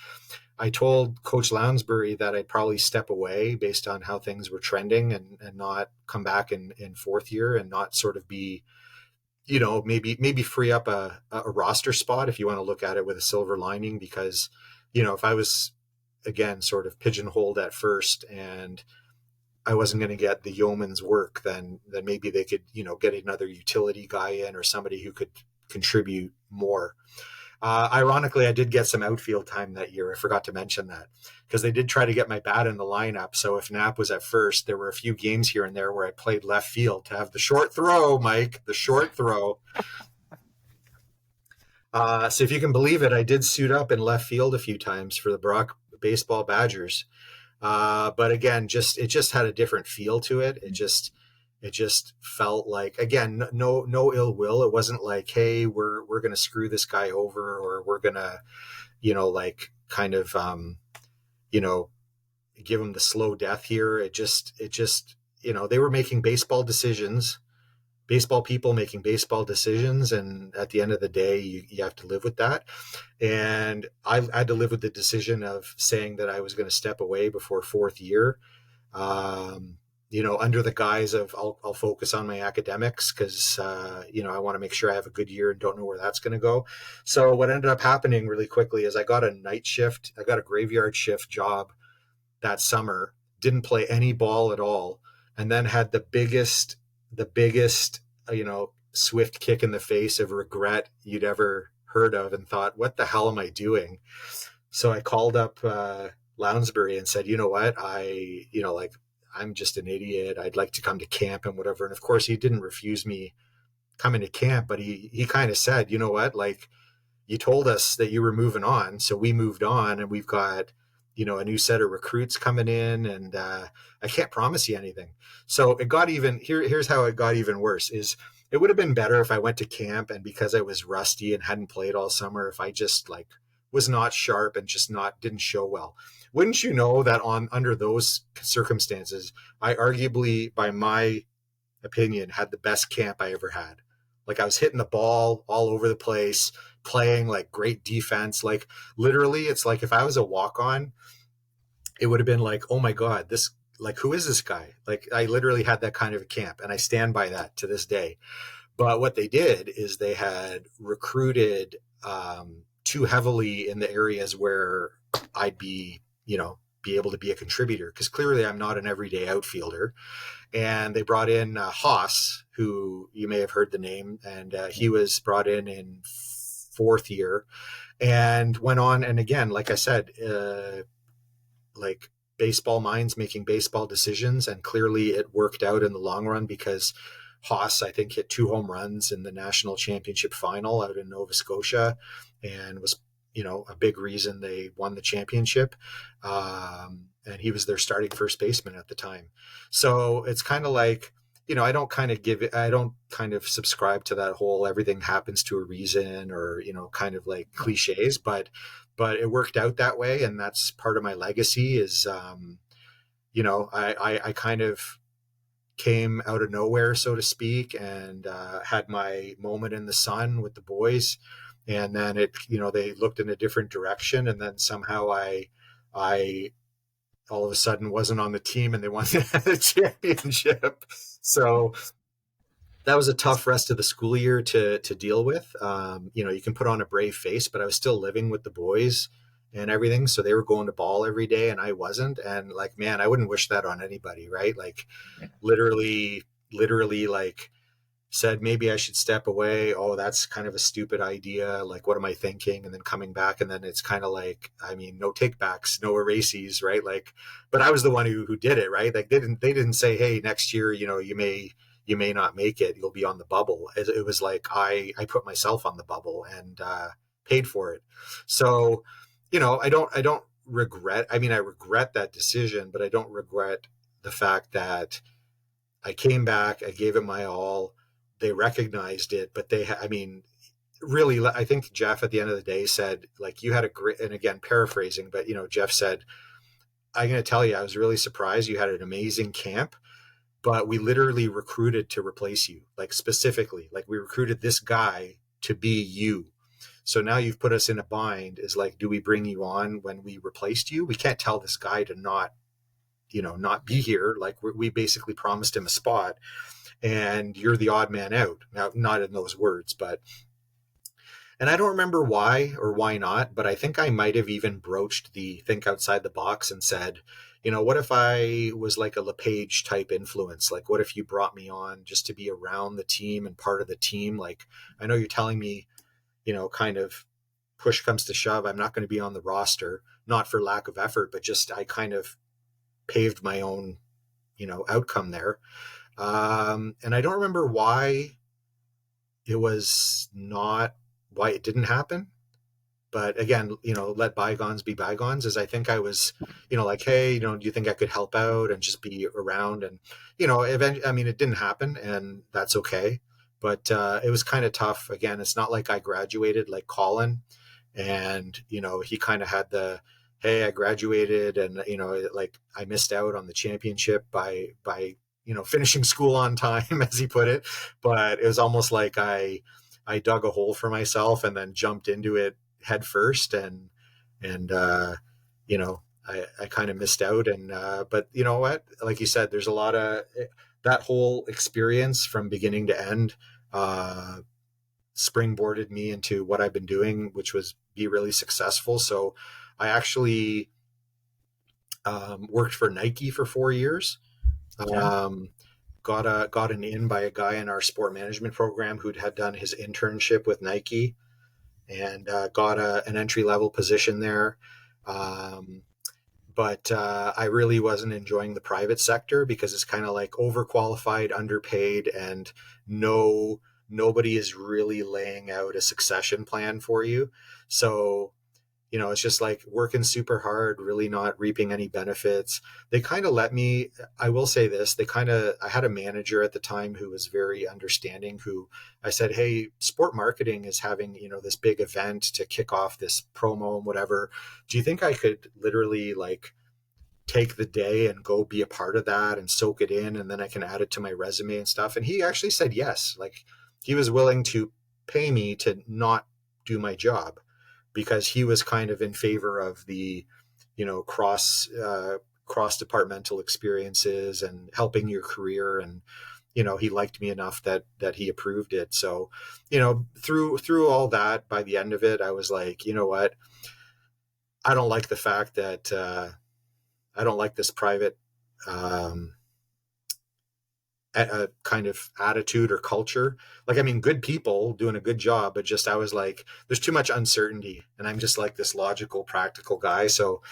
I told Coach Lounsbury that I'd probably step away based on how things were trending and not come back in fourth year and not sort of be, maybe free up a roster spot if you want to look at it with a silver lining, because, if I was, again, sort of pigeonholed at first and I wasn't going to get the yeoman's work, then maybe they could, get another utility guy in or somebody who could contribute more. Ironically, I did get some outfield time that year. I forgot to mention that because they did try to get my bat in the lineup. So if Knapp was at first, there were a few games here and there where I played left field to have the short throw, Mike, the short throw. So if you can believe it, I did suit up in left field a few times for the Brock baseball Badgers. But again, it just had a different feel to it. It just, It just felt like, again, no ill will. It wasn't like, hey, we're going to screw this guy over, or we're going to, like kind of, give him the slow death here. It just, they were making baseball people making baseball decisions. And at the end of the day, you have to live with that. And I had to live with the decision of saying that I was going to step away before fourth year. Under the guise of I'll focus on my academics because, I want to make sure I have a good year and don't know where that's going to go. So what ended up happening really quickly is I got a graveyard shift job that summer, didn't play any ball at all, and then had the biggest, swift kick in the face of regret you'd ever heard of, and thought, what the hell am I doing? So I called up Lounsbury and said, you know what, I'm just an idiot. I'd like to come to camp and whatever. And of course, he didn't refuse me coming to camp, but he kind of said, you know what, like, you told us that you were moving on. So we moved on, and we've got, a new set of recruits coming in, and I can't promise you anything. So it got here's how it got even worse is it would have been better if I went to camp, and because I was rusty and hadn't played all summer, if I just like was not sharp and just didn't show well. Wouldn't you know that under those circumstances, I arguably, by my opinion, had the best camp I ever had. Like, I was hitting the ball all over the place, playing like great defense. Like, literally, it's like if I was a walk-on, it would have been like, oh my God, who is this guy? Like, I literally had that kind of a camp, and I stand by that to this day. But what they did is they had recruited too heavily in the areas where I'd be able to be a contributor, because clearly I'm not an everyday outfielder. And they brought in Haas, who you may have heard the name, and he was brought in fourth year and went on. And again, like I said, like baseball minds making baseball decisions, and clearly it worked out in the long run, because Haas, I think, hit 2 home runs in the national championship final out in Nova Scotia, and was a big reason they won the championship. And he was their starting first baseman at the time. So it's kind of like, I don't kind of subscribe to that whole everything happens to a reason, or, kind of like cliches, but it worked out that way. And that's part of my legacy is, I kind of came out of nowhere, so to speak, and had my moment in the sun with the boys. And then they looked in a different direction, and then somehow I all of a sudden wasn't on the team, and they won the championship. So that was a tough rest of the school year to deal with. You can put on a brave face, but I was still living with the boys and everything. So they were going to ball every day, and I wasn't. And like, man, I wouldn't wish that on anybody, right? Like, literally like, said maybe I should step away. Oh, that's kind of a stupid idea. Like, what am I thinking? And then coming back, and then it's kind of like, I mean, no takebacks, no erases, right? Like, but I was the one who did it, right? Like, they didn't say, hey, next year, you may not make it. You'll be on the bubble. It was like I put myself on the bubble and paid for it. So, I don't regret. I mean, I regret that decision, but I don't regret the fact that I came back. I gave it my all. They recognized it, but really, I think Jeff at the end of the day said, like, you had a great, and again, paraphrasing, but, Jeff said, I'm going to tell you, I was really surprised. You had an amazing camp, but we literally recruited to replace you. Like, specifically, like, we recruited this guy to be you. So now you've put us in a bind. Is like, do we bring you on when we replaced you? We can't tell this guy to not be here. Like, we basically promised him a spot, and you're the odd man out. Now, not in those words, and I don't remember why or why not, but I think I might have even broached the think outside the box and said, what if I was like a LePage type influence? Like, what if you brought me on just to be around the team and part of the team? Like, I know you're telling me, kind of push comes to shove, I'm not going to be on the roster, not for lack of effort, but just I kind of paved my own, outcome there. And I don't remember why it didn't happen. but again, let bygones be bygones, as I think I was, like, hey, do you think I could help out and just be around? And, eventually, I mean, it didn't happen, and that's okay. But it was kind of tough. Again, it's not like I graduated like Colin, and, he kind of had the, hey, I graduated, and, like I missed out on the championship by finishing school on time, as he put it. But it was almost like I dug a hole for myself and then jumped into it head first, and I kind of missed out. And but you know what, like you said, there's a lot of that whole experience from beginning to end springboarded me into what I've been doing, which was be really successful. So I actually worked for Nike for 4 years. Got an in by a guy in our sport management program who had done his internship with Nike, and got an entry level position there. But I really wasn't enjoying the private sector because it's kind of like overqualified, underpaid, and nobody is really laying out a succession plan for you. So, it's just like working super hard, really not reaping any benefits. They kind of let me, I will say this, I had a manager at the time who was very understanding, who I said, hey, sport marketing is having, this big event to kick off this promo and whatever. Do you think I could literally like take the day and go be a part of that and soak it in, and then I can add it to my resume and stuff? And he actually said yes. Like, he was willing to pay me to not do my job, because he was kind of in favor of the, cross departmental experiences and helping your career. And, he liked me enough that he approved it. So, through all that, by the end of it, I was like, you know what? I don't like the fact that I don't like this private a kind of attitude or culture. Like, I mean, good people doing a good job, but just, I was like, there's too much uncertainty, and I'm just like this logical, practical guy. So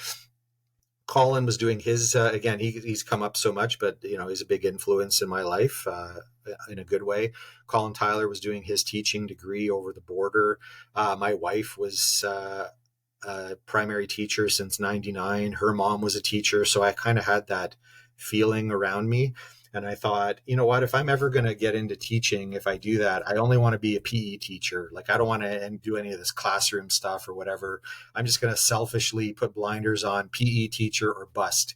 Colin was doing his, again, he's come up so much, but he's a big influence in my life, in a good way. Colin Tyler was doing his teaching degree over the border. My wife was, a primary teacher since 99. Her mom was a teacher. So I kind of had that feeling around me. And I thought, you know what, if I'm ever going to get into teaching, if I do that, I only want to be a PE teacher. Like, I don't want to do any of this classroom stuff or whatever. I'm just going to selfishly put blinders on, PE teacher or bust.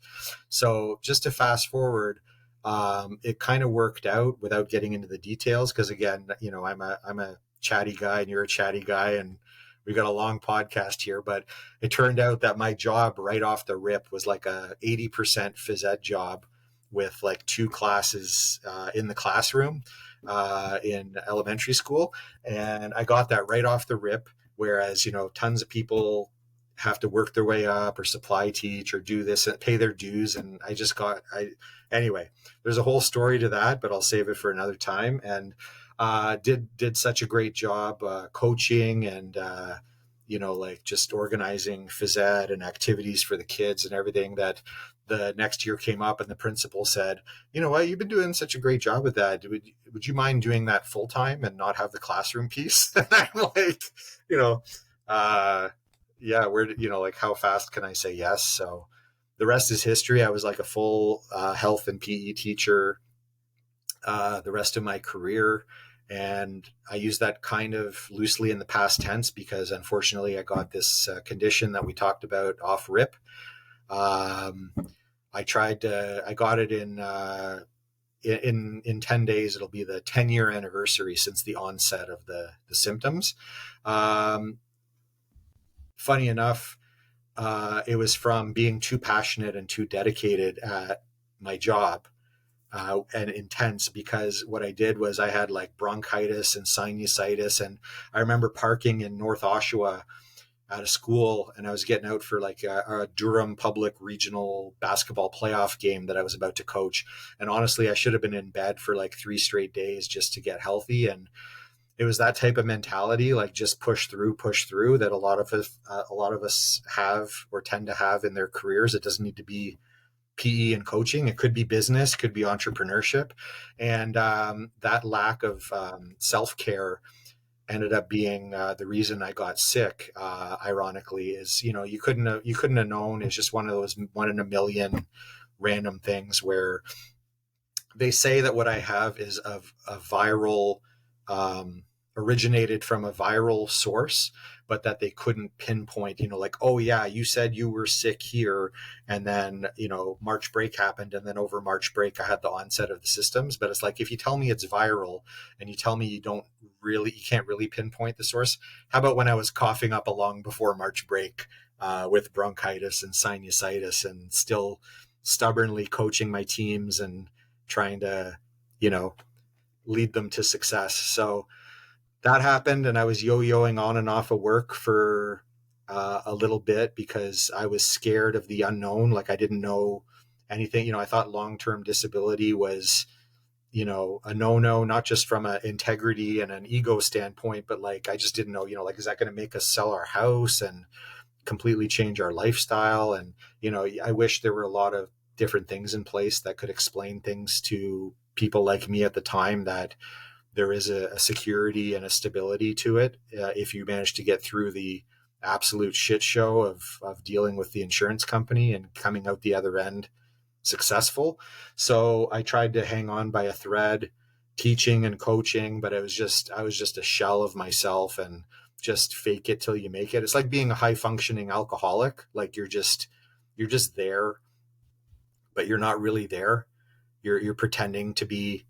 So just to fast forward, it kind of worked out without getting into the details. Cause again, I'm a chatty guy and you're a chatty guy, and we got a long podcast here, but it turned out that my job right off the rip was like a 80% phys ed job, with like 2 classes in the classroom in elementary school. And I got that right off the rip. Whereas, tons of people have to work their way up or supply teach or do this and pay their dues. And anyway, there's a whole story to that, but I'll save it for another time. And did such a great job coaching and, like just organizing phys ed and activities for the kids and everything, that the next year came up and the principal said, you know what, you've been doing such a great job with that. Would you mind doing that full time and not have the classroom piece? And I'm like, yeah, like, how fast can I say yes? So the rest is history. I was like a full health and PE teacher the rest of my career. And I use that kind of loosely in the past tense because unfortunately I got this condition that we talked about off rip. I got it in 10 days. It'll be the 10-year anniversary since the onset of the symptoms. Funny enough, it was from being too passionate and too dedicated at my job. And intense, because what I did was I had like bronchitis and sinusitis. And I remember parking in North Oshawa at a school, and I was getting out for like a Durham Public Regional basketball playoff game that I was about to coach. And honestly, I should have been in bed for like 3 straight days just to get healthy. And it was that type of mentality, like just push through, that a lot of us have or tend to have in their careers. It doesn't need to be PE and coaching. It could be business, could be entrepreneurship. And that lack of self-care ended up being the reason I got sick. Ironically, is you couldn't have known. It's just one of those one in a million random things where they say that what I have is a viral, originated from a viral source, but that they couldn't pinpoint, like, oh yeah, you said you were sick here. And then, March break happened. And then over March break, I had the onset of the symptoms. But it's like, if you tell me it's viral and you tell me you can't really pinpoint the source. How about when I was coughing up a lung before March break, with bronchitis and sinusitis, and still stubbornly coaching my teams and trying to, lead them to success. So that happened, and I was yo-yoing on and off of work for a little bit because I was scared of the unknown. Like, I didn't know anything. I thought long-term disability was, a no-no, not just from an integrity and an ego standpoint, but like, I just didn't know, like, is that going to make us sell our house and completely change our lifestyle? And, I wish there were a lot of different things in place that could explain things to people like me at the time, that there is a security and a stability to it if you manage to get through the absolute shit show of dealing with the insurance company and coming out the other end successful. So I tried to hang on by a thread, teaching and coaching, but I was just a shell of myself, and just fake it till you make it. It's like being a high functioning alcoholic. Like, you're just there, but you're not really there. You're pretending to be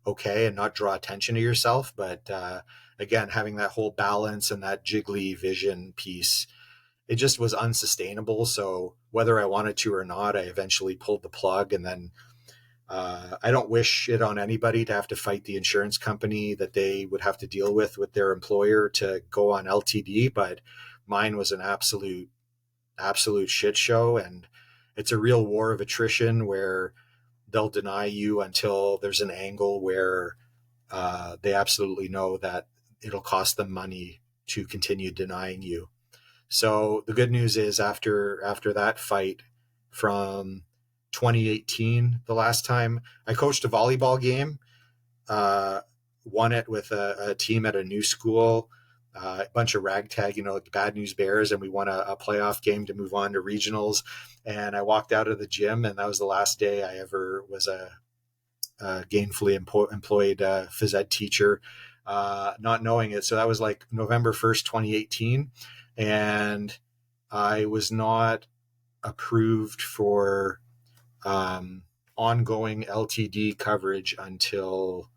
okay and not draw attention to yourself. But again, having that whole balance and that jiggly vision piece, it just was unsustainable. So whether I wanted to or not, I eventually pulled the plug. And then I don't wish it on anybody to have to fight the insurance company that they would have to deal with their employer to go on LTD. But mine was an absolute shit show. And it's a real war of attrition where they'll deny you until there's an angle where they absolutely know that it'll cost them money to continue denying you. So the good news is, after that fight from 2018, the last time I coached a volleyball game, won it with a team at a new school, a bunch of ragtag, like Bad News Bears, and we won a playoff game to move on to regionals. And I walked out of the gym, and that was the last day I ever was a gainfully employed phys ed teacher, not knowing it. So that was like November 1st, 2018. And I was not approved for ongoing LTD coverage until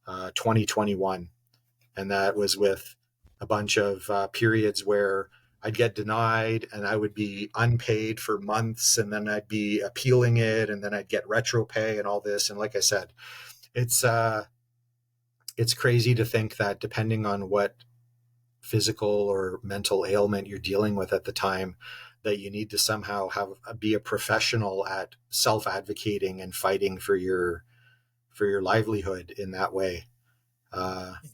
2021. And that was with a bunch of periods where I'd get denied and I would be unpaid for months, and then I'd be appealing it, and then I'd get retro pay and all this. And like I said, it's crazy to think that depending on what physical or mental ailment you're dealing with at the time, that you need to somehow be a professional at self-advocating and fighting for your livelihood in that way.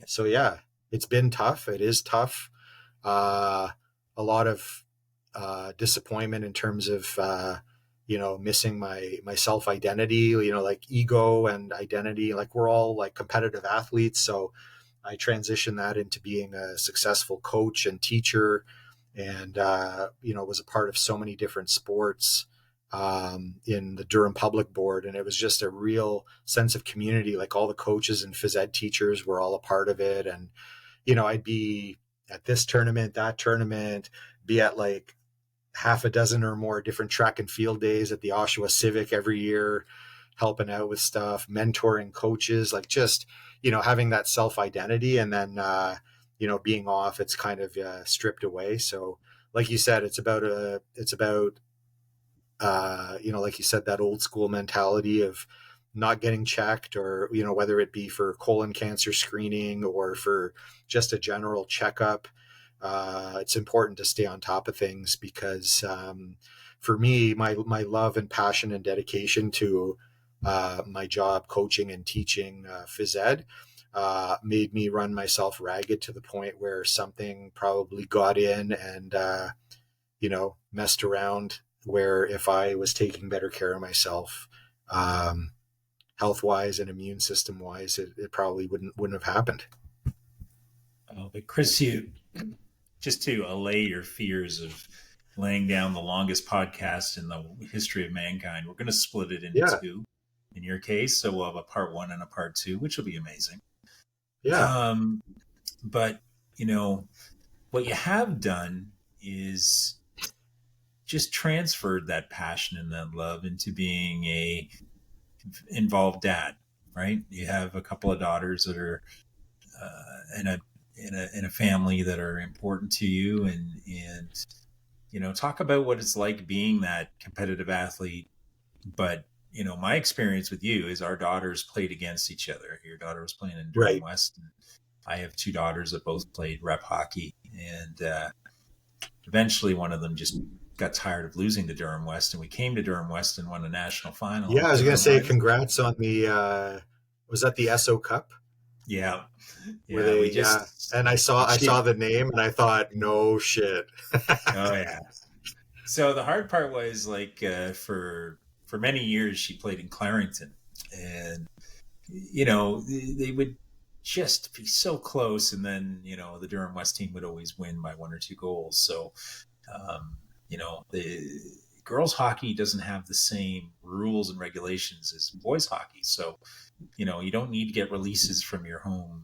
So yeah, it's been tough. It is tough. A lot of disappointment in terms of missing my self identity, like ego and identity. Like, we're all like competitive athletes, so I transitioned that into being a successful coach and teacher, and was a part of so many different sports in the Durham Public Board, and it was just a real sense of community. Like, all the coaches and phys ed teachers were all a part of it, and I'd be at this tournament, that tournament, be at like half a dozen or more different track and field days at the Oshawa Civic every year, helping out with stuff, mentoring coaches, like just, having that self-identity. And then, being off, it's kind of stripped away. So like you said, it's about, like you said, that old school mentality of not getting checked, or, whether it be for colon cancer screening or for just a general checkup. It's important to stay on top of things, because for me, my love and passion and dedication to my job, coaching and teaching phys ed, made me run myself ragged to the point where something probably got in and, messed around, where if I was taking better care of myself, health wise and immune system wise, it probably wouldn't have happened. Oh, but Chris, you just to allay your fears of laying down the longest podcast in the history of mankind, we're going to split it into Yeah, two. In your case, so we'll have a part one and a part two, which will be amazing. yeah, Um, but you know what you have done is just transferred that passion and that love into being a involved dad, right? You have a couple of daughters that are in a family that are important to you, and talk about what it's like being that competitive athlete. But my experience with you is our daughters played against each other. Your daughter was playing in Durham right. West, and I have two daughters that both played rep hockey, and eventually one of them just got tired of losing to Durham West, and we came to Durham West and won a national final Yeah, at I was gonna Durham say High. congrats on the was that the SO Cup Yeah, where yeah, we they yeah, just and I she, saw the name and I thought no shit. oh yeah. So the hard part was like for many years she played in Clarington, and they would just be so close, and then the Durham West team would always win by one or two goals. So the girls hockey doesn't have the same rules and regulations as boys hockey. So you don't need to get releases from your home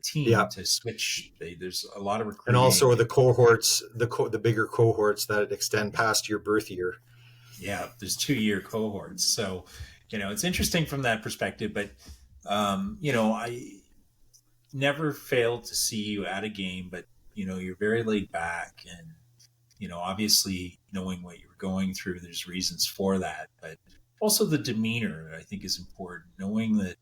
team Yeah, to switch. There's a lot of and also recruiting. the cohorts, the bigger cohorts that extend past your birth year. Yeah, there's 2-year cohorts. So it's interesting from that perspective. But I never failed to see you at a game, but you're very laid back, and obviously knowing what you were going through, there's reasons for that, but also the demeanor I think is important. Knowing that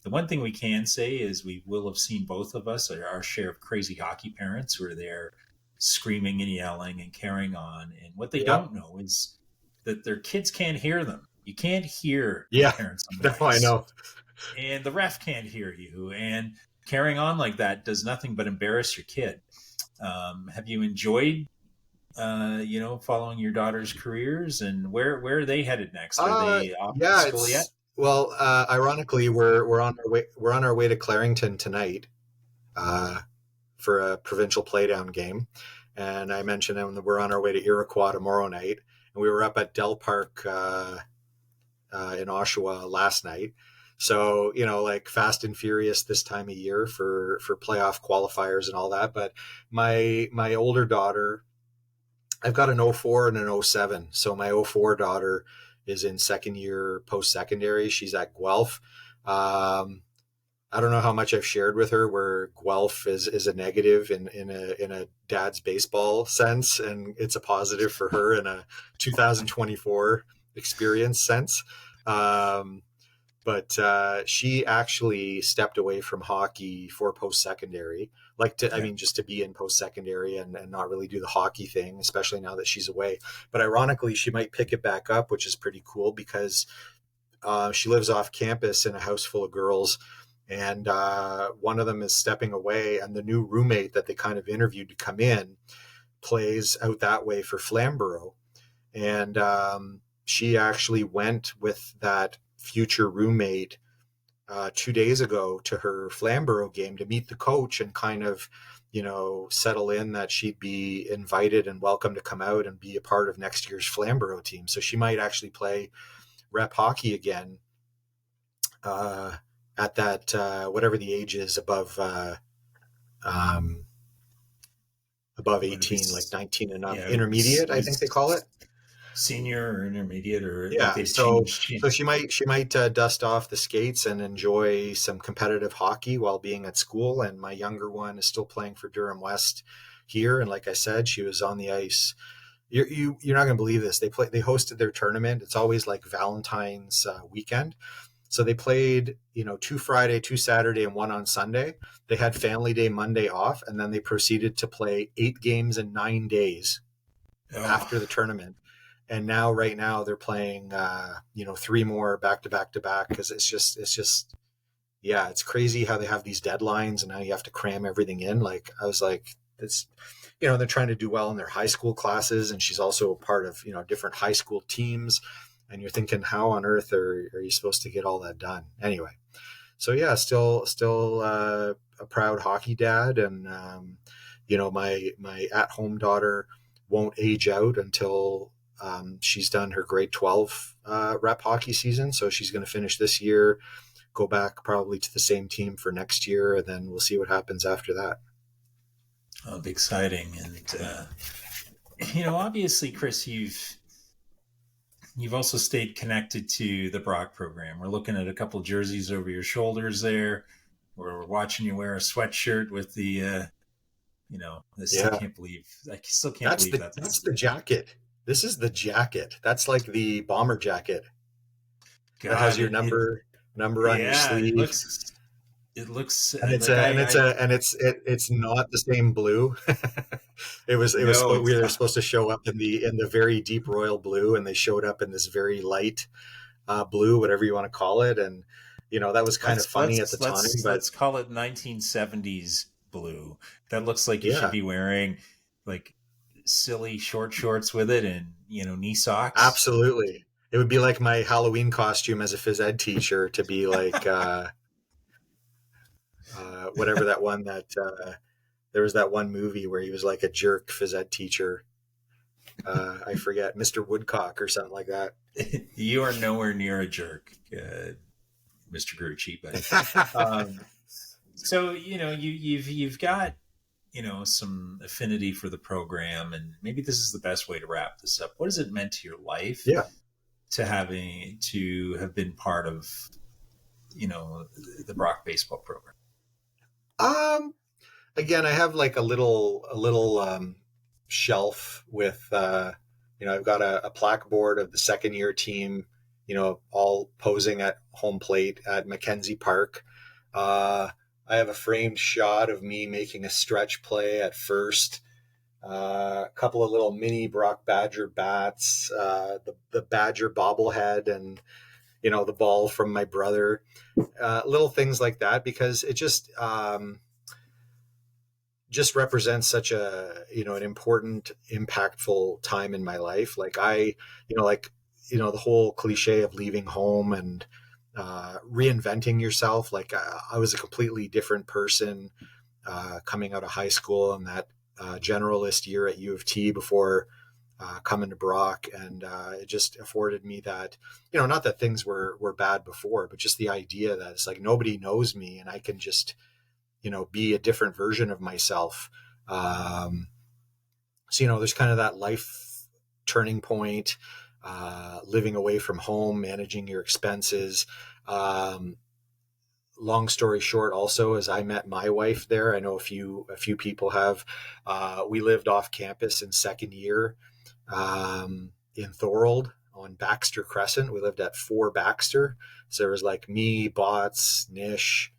the one thing we can say is we will have seen, both of us, our share of crazy hockey parents who are there screaming and yelling and carrying on, and what they Yep. don't know is that their kids can't hear them. You can't hear your Yeah. parents on No, the I ice, know. and the ref can't hear you, and carrying on like that does nothing but embarrass your kid. Have you enjoyed following your daughter's careers, and where are they headed next? Are they off to Yeah, school yet? it's well, ironically, we're on our way to Clarington tonight uh, for a provincial playdown game, and I mentioned that we're on our way to Iroquois tomorrow night, and we were up at Del Park in Oshawa last night. So like Fast and Furious this time of year for playoff qualifiers and all that. But my older daughter, I've got an '04 and an '07. So my '04 daughter is in second year post secondary. She's at Guelph. Um, I don't know how much I've shared with her where Guelph is a negative in a dad's baseball sense, and it's a positive for her in a 2024 experience sense. Um, but she actually stepped away from hockey for post secondary, I Yeah. mean, just to be in post secondary and not really do the hockey thing, especially now that she's away. But ironically, she might pick it back up, which is pretty cool because she lives off campus in a house full of girls. And one of them is stepping away, and the new roommate that they kind of interviewed to come in plays out that way for Flamborough. And she actually went with that future roommate 2 days ago to her Flamborough game to meet the coach and kind of, settle in that she'd be invited and welcome to come out and be a part of next year's Flamborough team. So she might actually play rep hockey again uh, at that, whatever the age is um, above What are 18, like these? 19 and up, Yeah, intermediate, I think they call it. senior or intermediate, or like Yeah, they've so changed. so she might dust off the skates and enjoy some competitive hockey while being at school. And my younger one is still playing for Durham West here. And like I said, she was on the ice. You're not going to believe this. They hosted their tournament. It's always like Valentine's weekend. So they played, 2 Friday, 2 Saturday, and one on Sunday. They had Family Day Monday off, and then they proceeded to play 8 games in 9 days Oh, after the tournament. And now, right now, they're playing, three more back to back to back because it's just, yeah, it's crazy how they have these deadlines and now you have to cram everything in. Like, I was like, it's, they're trying to do well in their high school classes. And she's also a part of, different high school teams. And you're thinking, how on earth are you supposed to get all that done? Anyway, So yeah, still a proud hockey dad, and my at home daughter won't age out until she's done her grade 12 rep hockey season. So she's going to finish this year, go back probably to the same team for next year, and then we'll see what happens after that. Oh, exciting. And, obviously, Chris, you've also stayed connected to the Brock program. We're looking at a couple jerseys over your shoulders there. We're watching you wear a sweatshirt with the, I still can't believe That's the jacket. This is the jacket. That's like the bomber jacket. God, that has your number on your sleeve. It looks, and it's not the same blue. We were supposed to show up in the very deep royal blue, and they showed up in this very light blue, whatever you want to call it. And that was kind of funny at the time. But let's call it 1970s blue. That looks like you should be wearing like silly short shorts with it, and knee socks. Absolutely, it would be like my Halloween costume as a phys ed teacher, to be like whatever that one that there was that one movie where he was like a jerk phys ed teacher. I forget, Mr. Woodcock or something like that. You are nowhere near a jerk, Mr. Gruchy, but so you've got some affinity for the program, and maybe this is the best way to wrap this up. What has it meant to your life to have been part of the Brock baseball program? Again, I have like a little shelf with I've got a plaque board of the second year team, all posing at home plate at Mackenzie Park. I have a framed shot of me making a stretch play at first. A couple of little mini Brock Badger bats, the Badger bobblehead, and the ball from my brother. Little things like that, because it just represents such an important, impactful time in my life. Like the whole cliche of leaving home and reinventing yourself. Like I was a completely different person coming out of high school and that generalist year at U of T before coming to Brock, and it just afforded me that, not that things were bad before, but just the idea that it's like nobody knows me and I can just be a different version of myself. So there's kind of that life turning point, living away from home, managing your expenses. Long story short, also, as I met my wife there, I know a few people have. We lived off campus in second year in Thorold on Baxter Crescent. We lived at 4 Baxter. So there was like me, Bots, Nish,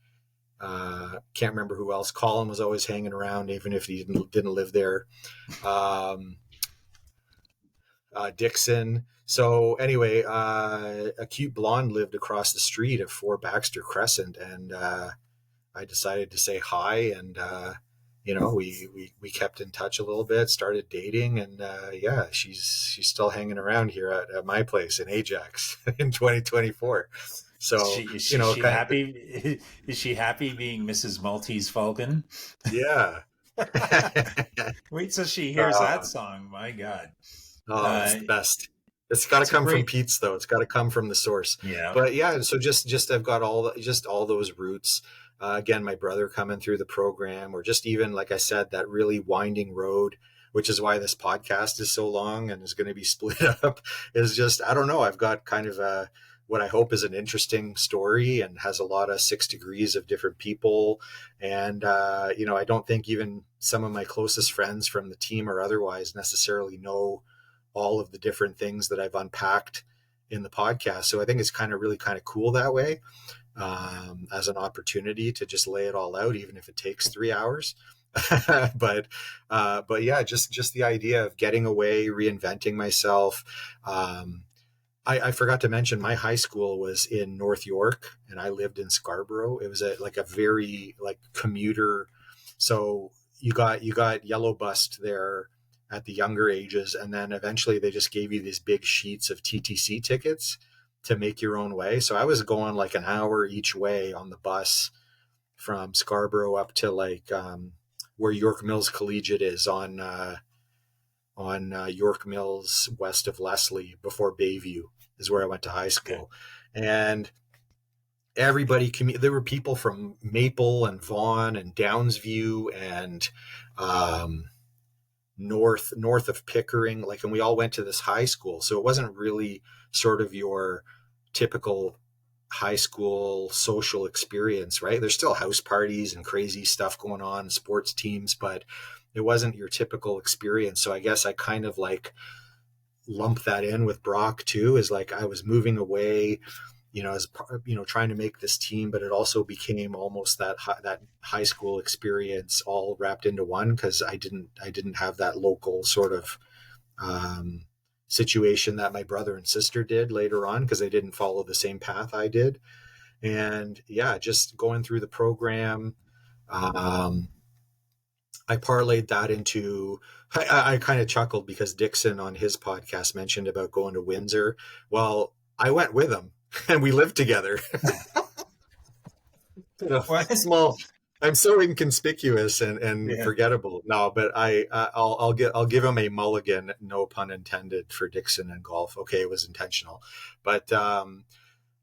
can't remember who else. Colin was always hanging around, even if he didn't live there. Dixon. So anyway, a cute blonde lived across the street at 4 Baxter Crescent, and I decided to say hi, and we kept in touch a little bit, started dating, and she's still hanging around here at my place in Ajax in 2024. So is she happy? Is she happy being Mrs. Maltese Falcon? Yeah. Wait till she hears that song. My God. Oh, it's the best. It's got to come from Pete's, though. It's got to come from the source. Yeah. But yeah, so just I've got all those roots. Again, my brother coming through the program, or just even, like I said, that really winding road, which is why this podcast is so long and is going to be split up, is just, I don't know. I've got kind of what I hope is an interesting story, and has a lot of 6 degrees of different people. And, I don't think even some of my closest friends from the team or otherwise necessarily know all of the different things that I've unpacked in the podcast. So I think it's really kind of cool that way, as an opportunity to just lay it all out, even if it takes 3 hours. but yeah, just the idea of getting away, reinventing myself. I forgot to mention my high school was in North York and I lived in Scarborough. It was a very commuter. So you got yellow bused there at the younger ages, and then eventually they just gave you these big sheets of TTC tickets, to make your own way. So I was going like an hour each way on the bus from Scarborough up to like where York Mills Collegiate is on York Mills west of Leslie before Bayview is where I went to high school. Okay. And everybody there were people from Maple and Vaughan and Downsview and north of Pickering, like, and we all went to this high school. So it wasn't really sort of your typical high school social experience, right? There's still house parties and crazy stuff going on, sports teams, but it wasn't your typical experience. So I guess I kind of like lump that in with Brock too, is like I was moving away, as trying to make this team, but it also became almost that high school experience all wrapped into one, because I didn't have that local sort of situation that my brother and sister did later on, because they didn't follow the same path I did. And yeah, just going through the program, I parlayed that into, I kind of chuckled because Dixon on his podcast mentioned about going to Windsor. Well, I went with him and we lived together. Small. I'm so inconspicuous and forgettable. No, but I'll give him a mulligan, no pun intended, for Dixon and golf. Okay, it was intentional, but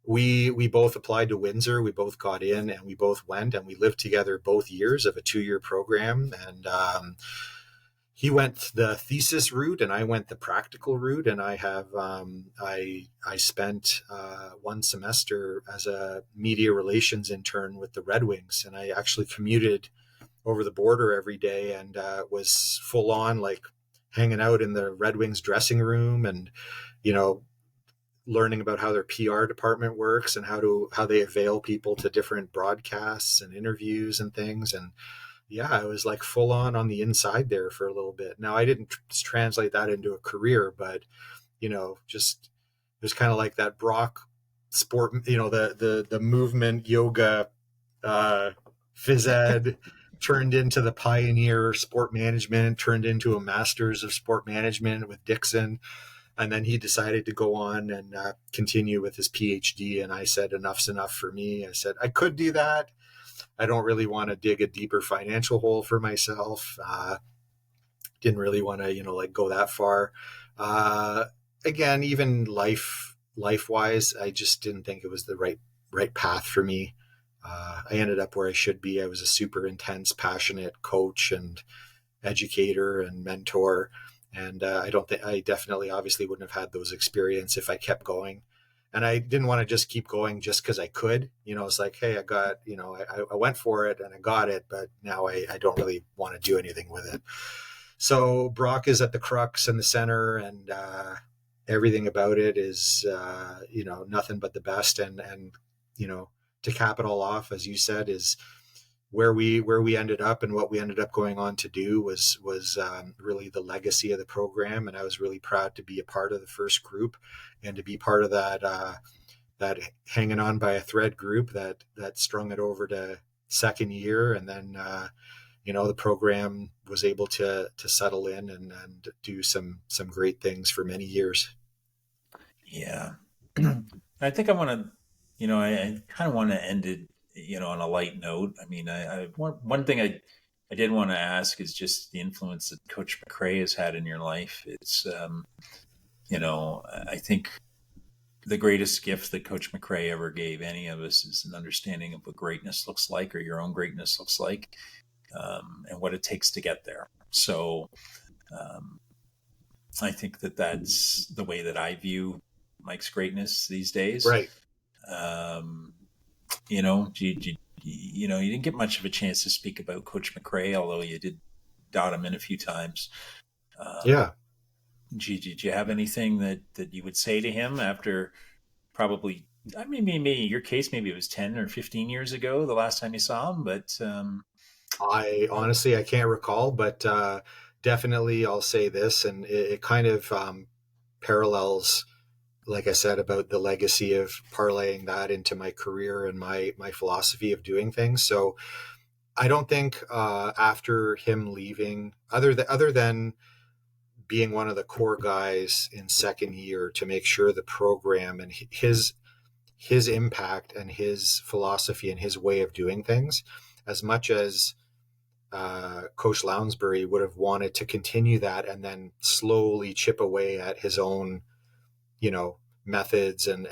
we both applied to Windsor. We both got in, and we both went, and we lived together both years of a 2-year program. And he went the thesis route, and I went the practical route. And I have I spent one semester as a media relations intern with the Red Wings, and I actually commuted over the border every day and was full on like hanging out in the Red Wings dressing room, and learning about how their PR department works and how they avail people to different broadcasts and interviews and things. And yeah, I was like full on the inside there for a little bit. Now I didn't translate that into a career, but just it was kind of like that Brock sport, the movement yoga, phys ed turned into the pioneer sport management, turned into a master's of sport management with Dixon. And then he decided to go on and continue with his PhD. And I said, enough's enough for me. I said, I could do that. I don't really want to dig a deeper financial hole for myself. Didn't really want to, go that far. Again, even life-wise, I just didn't think it was the right path for me. I ended up where I should be. I was a super intense, passionate coach and educator and mentor. And I definitely obviously wouldn't have had those experiences if I kept going. And I didn't want to just keep going just because I could. It's like, hey, I got, I went for it and I got it, but now I don't really want to do anything with it. So Brock is at the crux and the center, and everything about it is, nothing but the best. And to cap it all off, as you said, is where we ended up, and what we ended up going on to do was really the legacy of the program. And I was really proud to be a part of the first group and to be part of that hanging on by a thread group that strung it over to second year. And then, the program was able to settle in and do some great things for many years. Yeah. I think I want to, I kind of want to end it, on a light note. I mean, one thing I did want to ask is just the influence that Coach McRae has had in your life. It's, I think the greatest gift that Coach McRae ever gave any of us is an understanding of what greatness looks like, or your own greatness looks like, and what it takes to get there. So I think that's the way that I view Mike's greatness these days. Right. You didn't get much of a chance to speak about Coach McRae, although you did dot him in a few times. Yeah. Did you have anything that you would say to him after probably, maybe in your case, maybe it was 10 or 15 years ago, the last time you saw him, but I honestly, I can't recall, but definitely I'll say this, and it kind of parallels, like I said, about the legacy of parlaying that into my career and my philosophy of doing things. So I don't think after him leaving, other than being one of the core guys in second year to make sure the program and his impact and his philosophy and his way of doing things, as much as Coach Lounsbury would have wanted to continue that and then slowly chip away at his own, methods and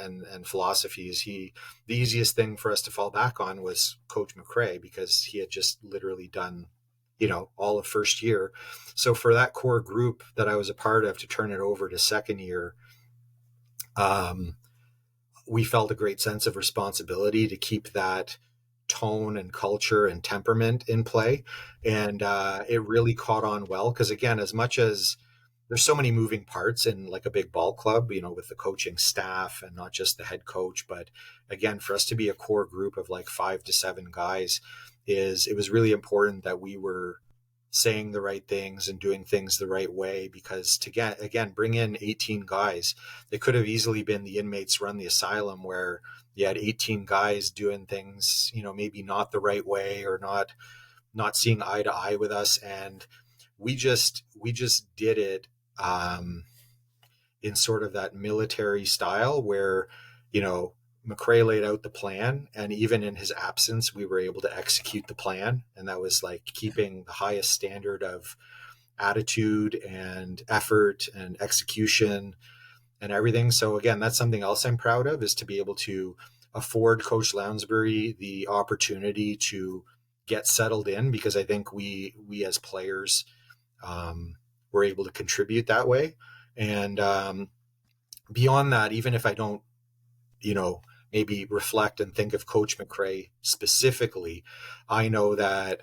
philosophies. The easiest thing for us to fall back on was Coach McRae, because he had just literally done, all of first year. So for that core group that I was a part of to turn it over to second year, we felt a great sense of responsibility to keep that tone and culture and temperament in play. And it really caught on well, because again, as much as there's so many moving parts in like a big ball club, with the coaching staff and not just the head coach, but again, for us to be a core group of like 5 to 7 guys, it was really important that we were saying the right things and doing things the right way, because to bring in 18 guys, they could have easily been the inmates run the asylum, where you had 18 guys doing things, maybe not the right way or not seeing eye to eye with us. And we just did it in sort of that military style where, McRae laid out the plan, and even in his absence, we were able to execute the plan. And that was like keeping the highest standard of attitude and effort and execution and everything. So again, that's something else I'm proud of, is to be able to afford Coach Lounsbury the opportunity to get settled in, because I think we as players were able to contribute that way. And beyond that, even if I don't, maybe reflect and think of Coach McRae specifically, I know that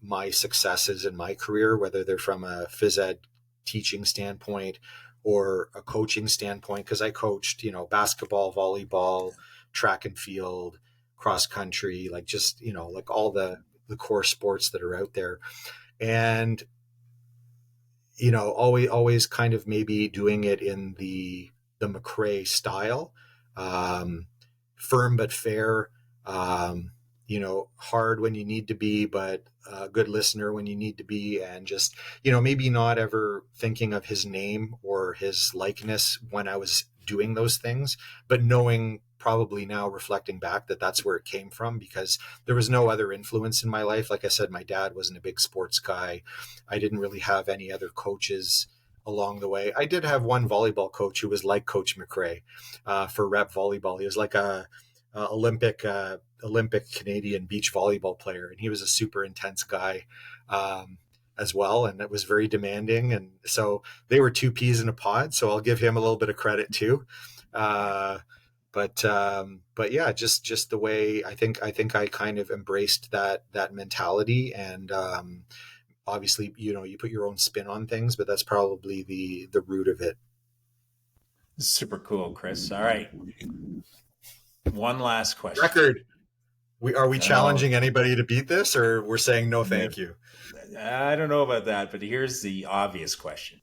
my successes in my career, whether they're from a phys ed teaching standpoint or a coaching standpoint, because I coached, basketball, volleyball, track and field, cross country, like just, like all the core sports that are out there. And, always kind of maybe doing it in the McRae style, firm but fair, hard when you need to be, but a good listener when you need to be, and just, maybe not ever thinking of his name or his likeness when I was doing those things, but knowing, probably now reflecting back, that that's where it came from, because there was no other influence in my life. Like I said, my dad wasn't a big sports guy. I didn't really have any other coaches along the way. I did have one volleyball coach who was like Coach McRae for rep volleyball. He was like a Olympic Canadian beach volleyball player, and he was a super intense guy as well, and it was very demanding. And so they were two peas in a pod. So I'll give him a little bit of credit too. But yeah, just the way I think I kind of embraced that mentality, and obviously, you put your own spin on things, but that's probably the root of it. Super cool, Chris. All right. One last question. Record. Are we challenging anybody to beat this, or we're saying no, thank you? I don't know about that, but here's the obvious question.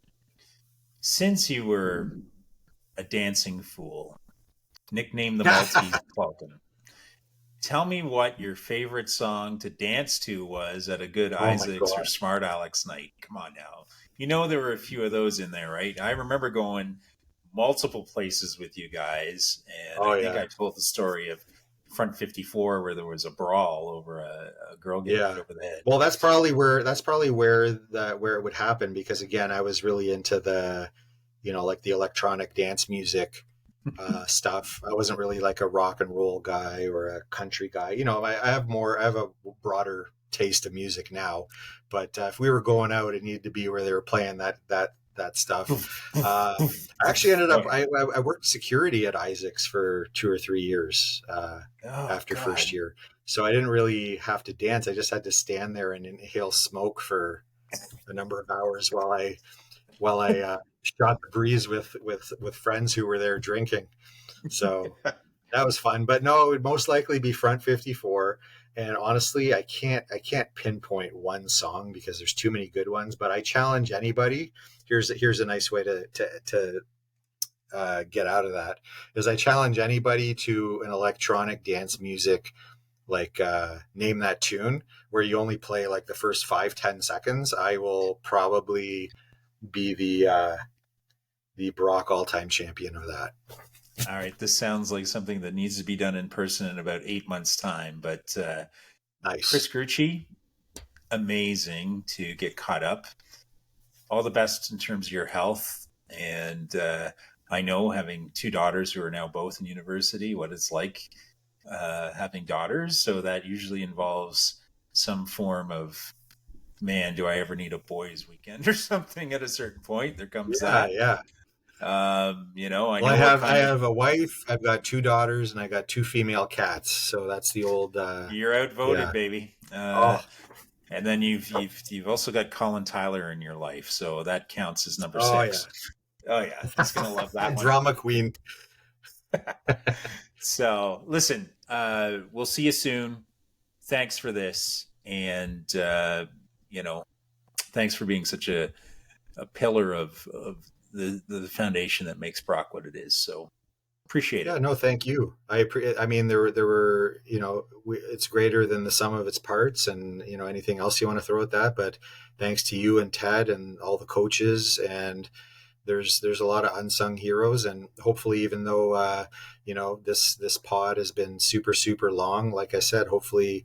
Since you were a dancing fool, nicknamed the Maltese Falcon, tell me what your favorite song to dance to was at a good Isaacs or Smart Alex night. Come on now. There were a few of those in there, right? I remember going multiple places with you guys, and I think I told the story of Front 54 where there was a brawl over a girl getting hit over the head. Well, that's probably where it would happen, because again, I was really into the, like the electronic dance music stuff. I wasn't really like a rock and roll guy or a country guy. I have a broader taste of music now, but if we were going out, it needed to be where they were playing that stuff. I actually ended up, I worked security at Isaacs for 2 or 3 years after first year. So I didn't really have to dance. I just had to stand there and inhale smoke for a number of hours while I shot the breeze with friends who were there drinking. So that was fun. But no, it would most likely be Front 54. And honestly, I can't pinpoint one song because there's too many good ones. But I challenge anybody. Here's a nice way to get out of that. Is I challenge anybody to an electronic dance music, like name that tune, where you only play like the first 5-10 seconds. I will probably be the Brock all-time champion of that. All right, this sounds like something that needs to be done in person in about 8 months' time. But Nice. Chris Gruchy, amazing to get caught up. All the best in terms of your health. And I know, having two daughters who are now both in university, what it's like having daughters. So that usually involves some form of, man, do I ever need a boys' weekend or something at a certain point? There comes that. Yeah. You know, I Well, know I have a wife, I've got two daughters, and I got two female cats. So that's the old. You're outvoted, yeah. baby. Oh, And then you've also got Colin Tyler in your life, so that counts as number oh 6. Oh yeah, he's gonna love that one. drama queen. So listen, we'll see you soon. Thanks for this, and you know, thanks for being such a pillar of the foundation that makes Brock what it is. So appreciate Yeah, it. no, thank you. I mean, there were, it's greater than the sum of its parts, and anything else you want to throw at that. But thanks to you and Ted and all the coaches, and there's a lot of unsung heroes, and hopefully, even though this pod has been super long, like I said, hopefully,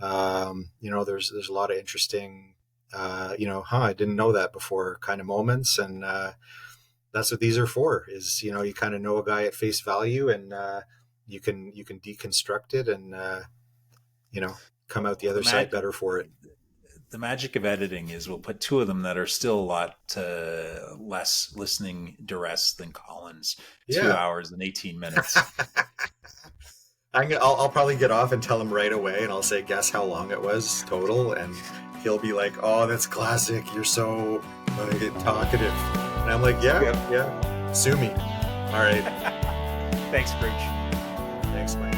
there's a lot of interesting, I didn't know that before kind of moments, and that's what these are for, is, you kind of know a guy at face value, and you can deconstruct it and, come out the other side better for it. The magic of editing is we'll put two of them that are still a lot less listening duress than Colin's 2 hours and 18 minutes. I'll probably get off and tell him right away, and I'll say, guess how long it was total, and he'll be like, oh, that's classic, you're so talkative. And I'm like, yeah, sue me. All right. Thanks, Grooch. Thanks, Mike.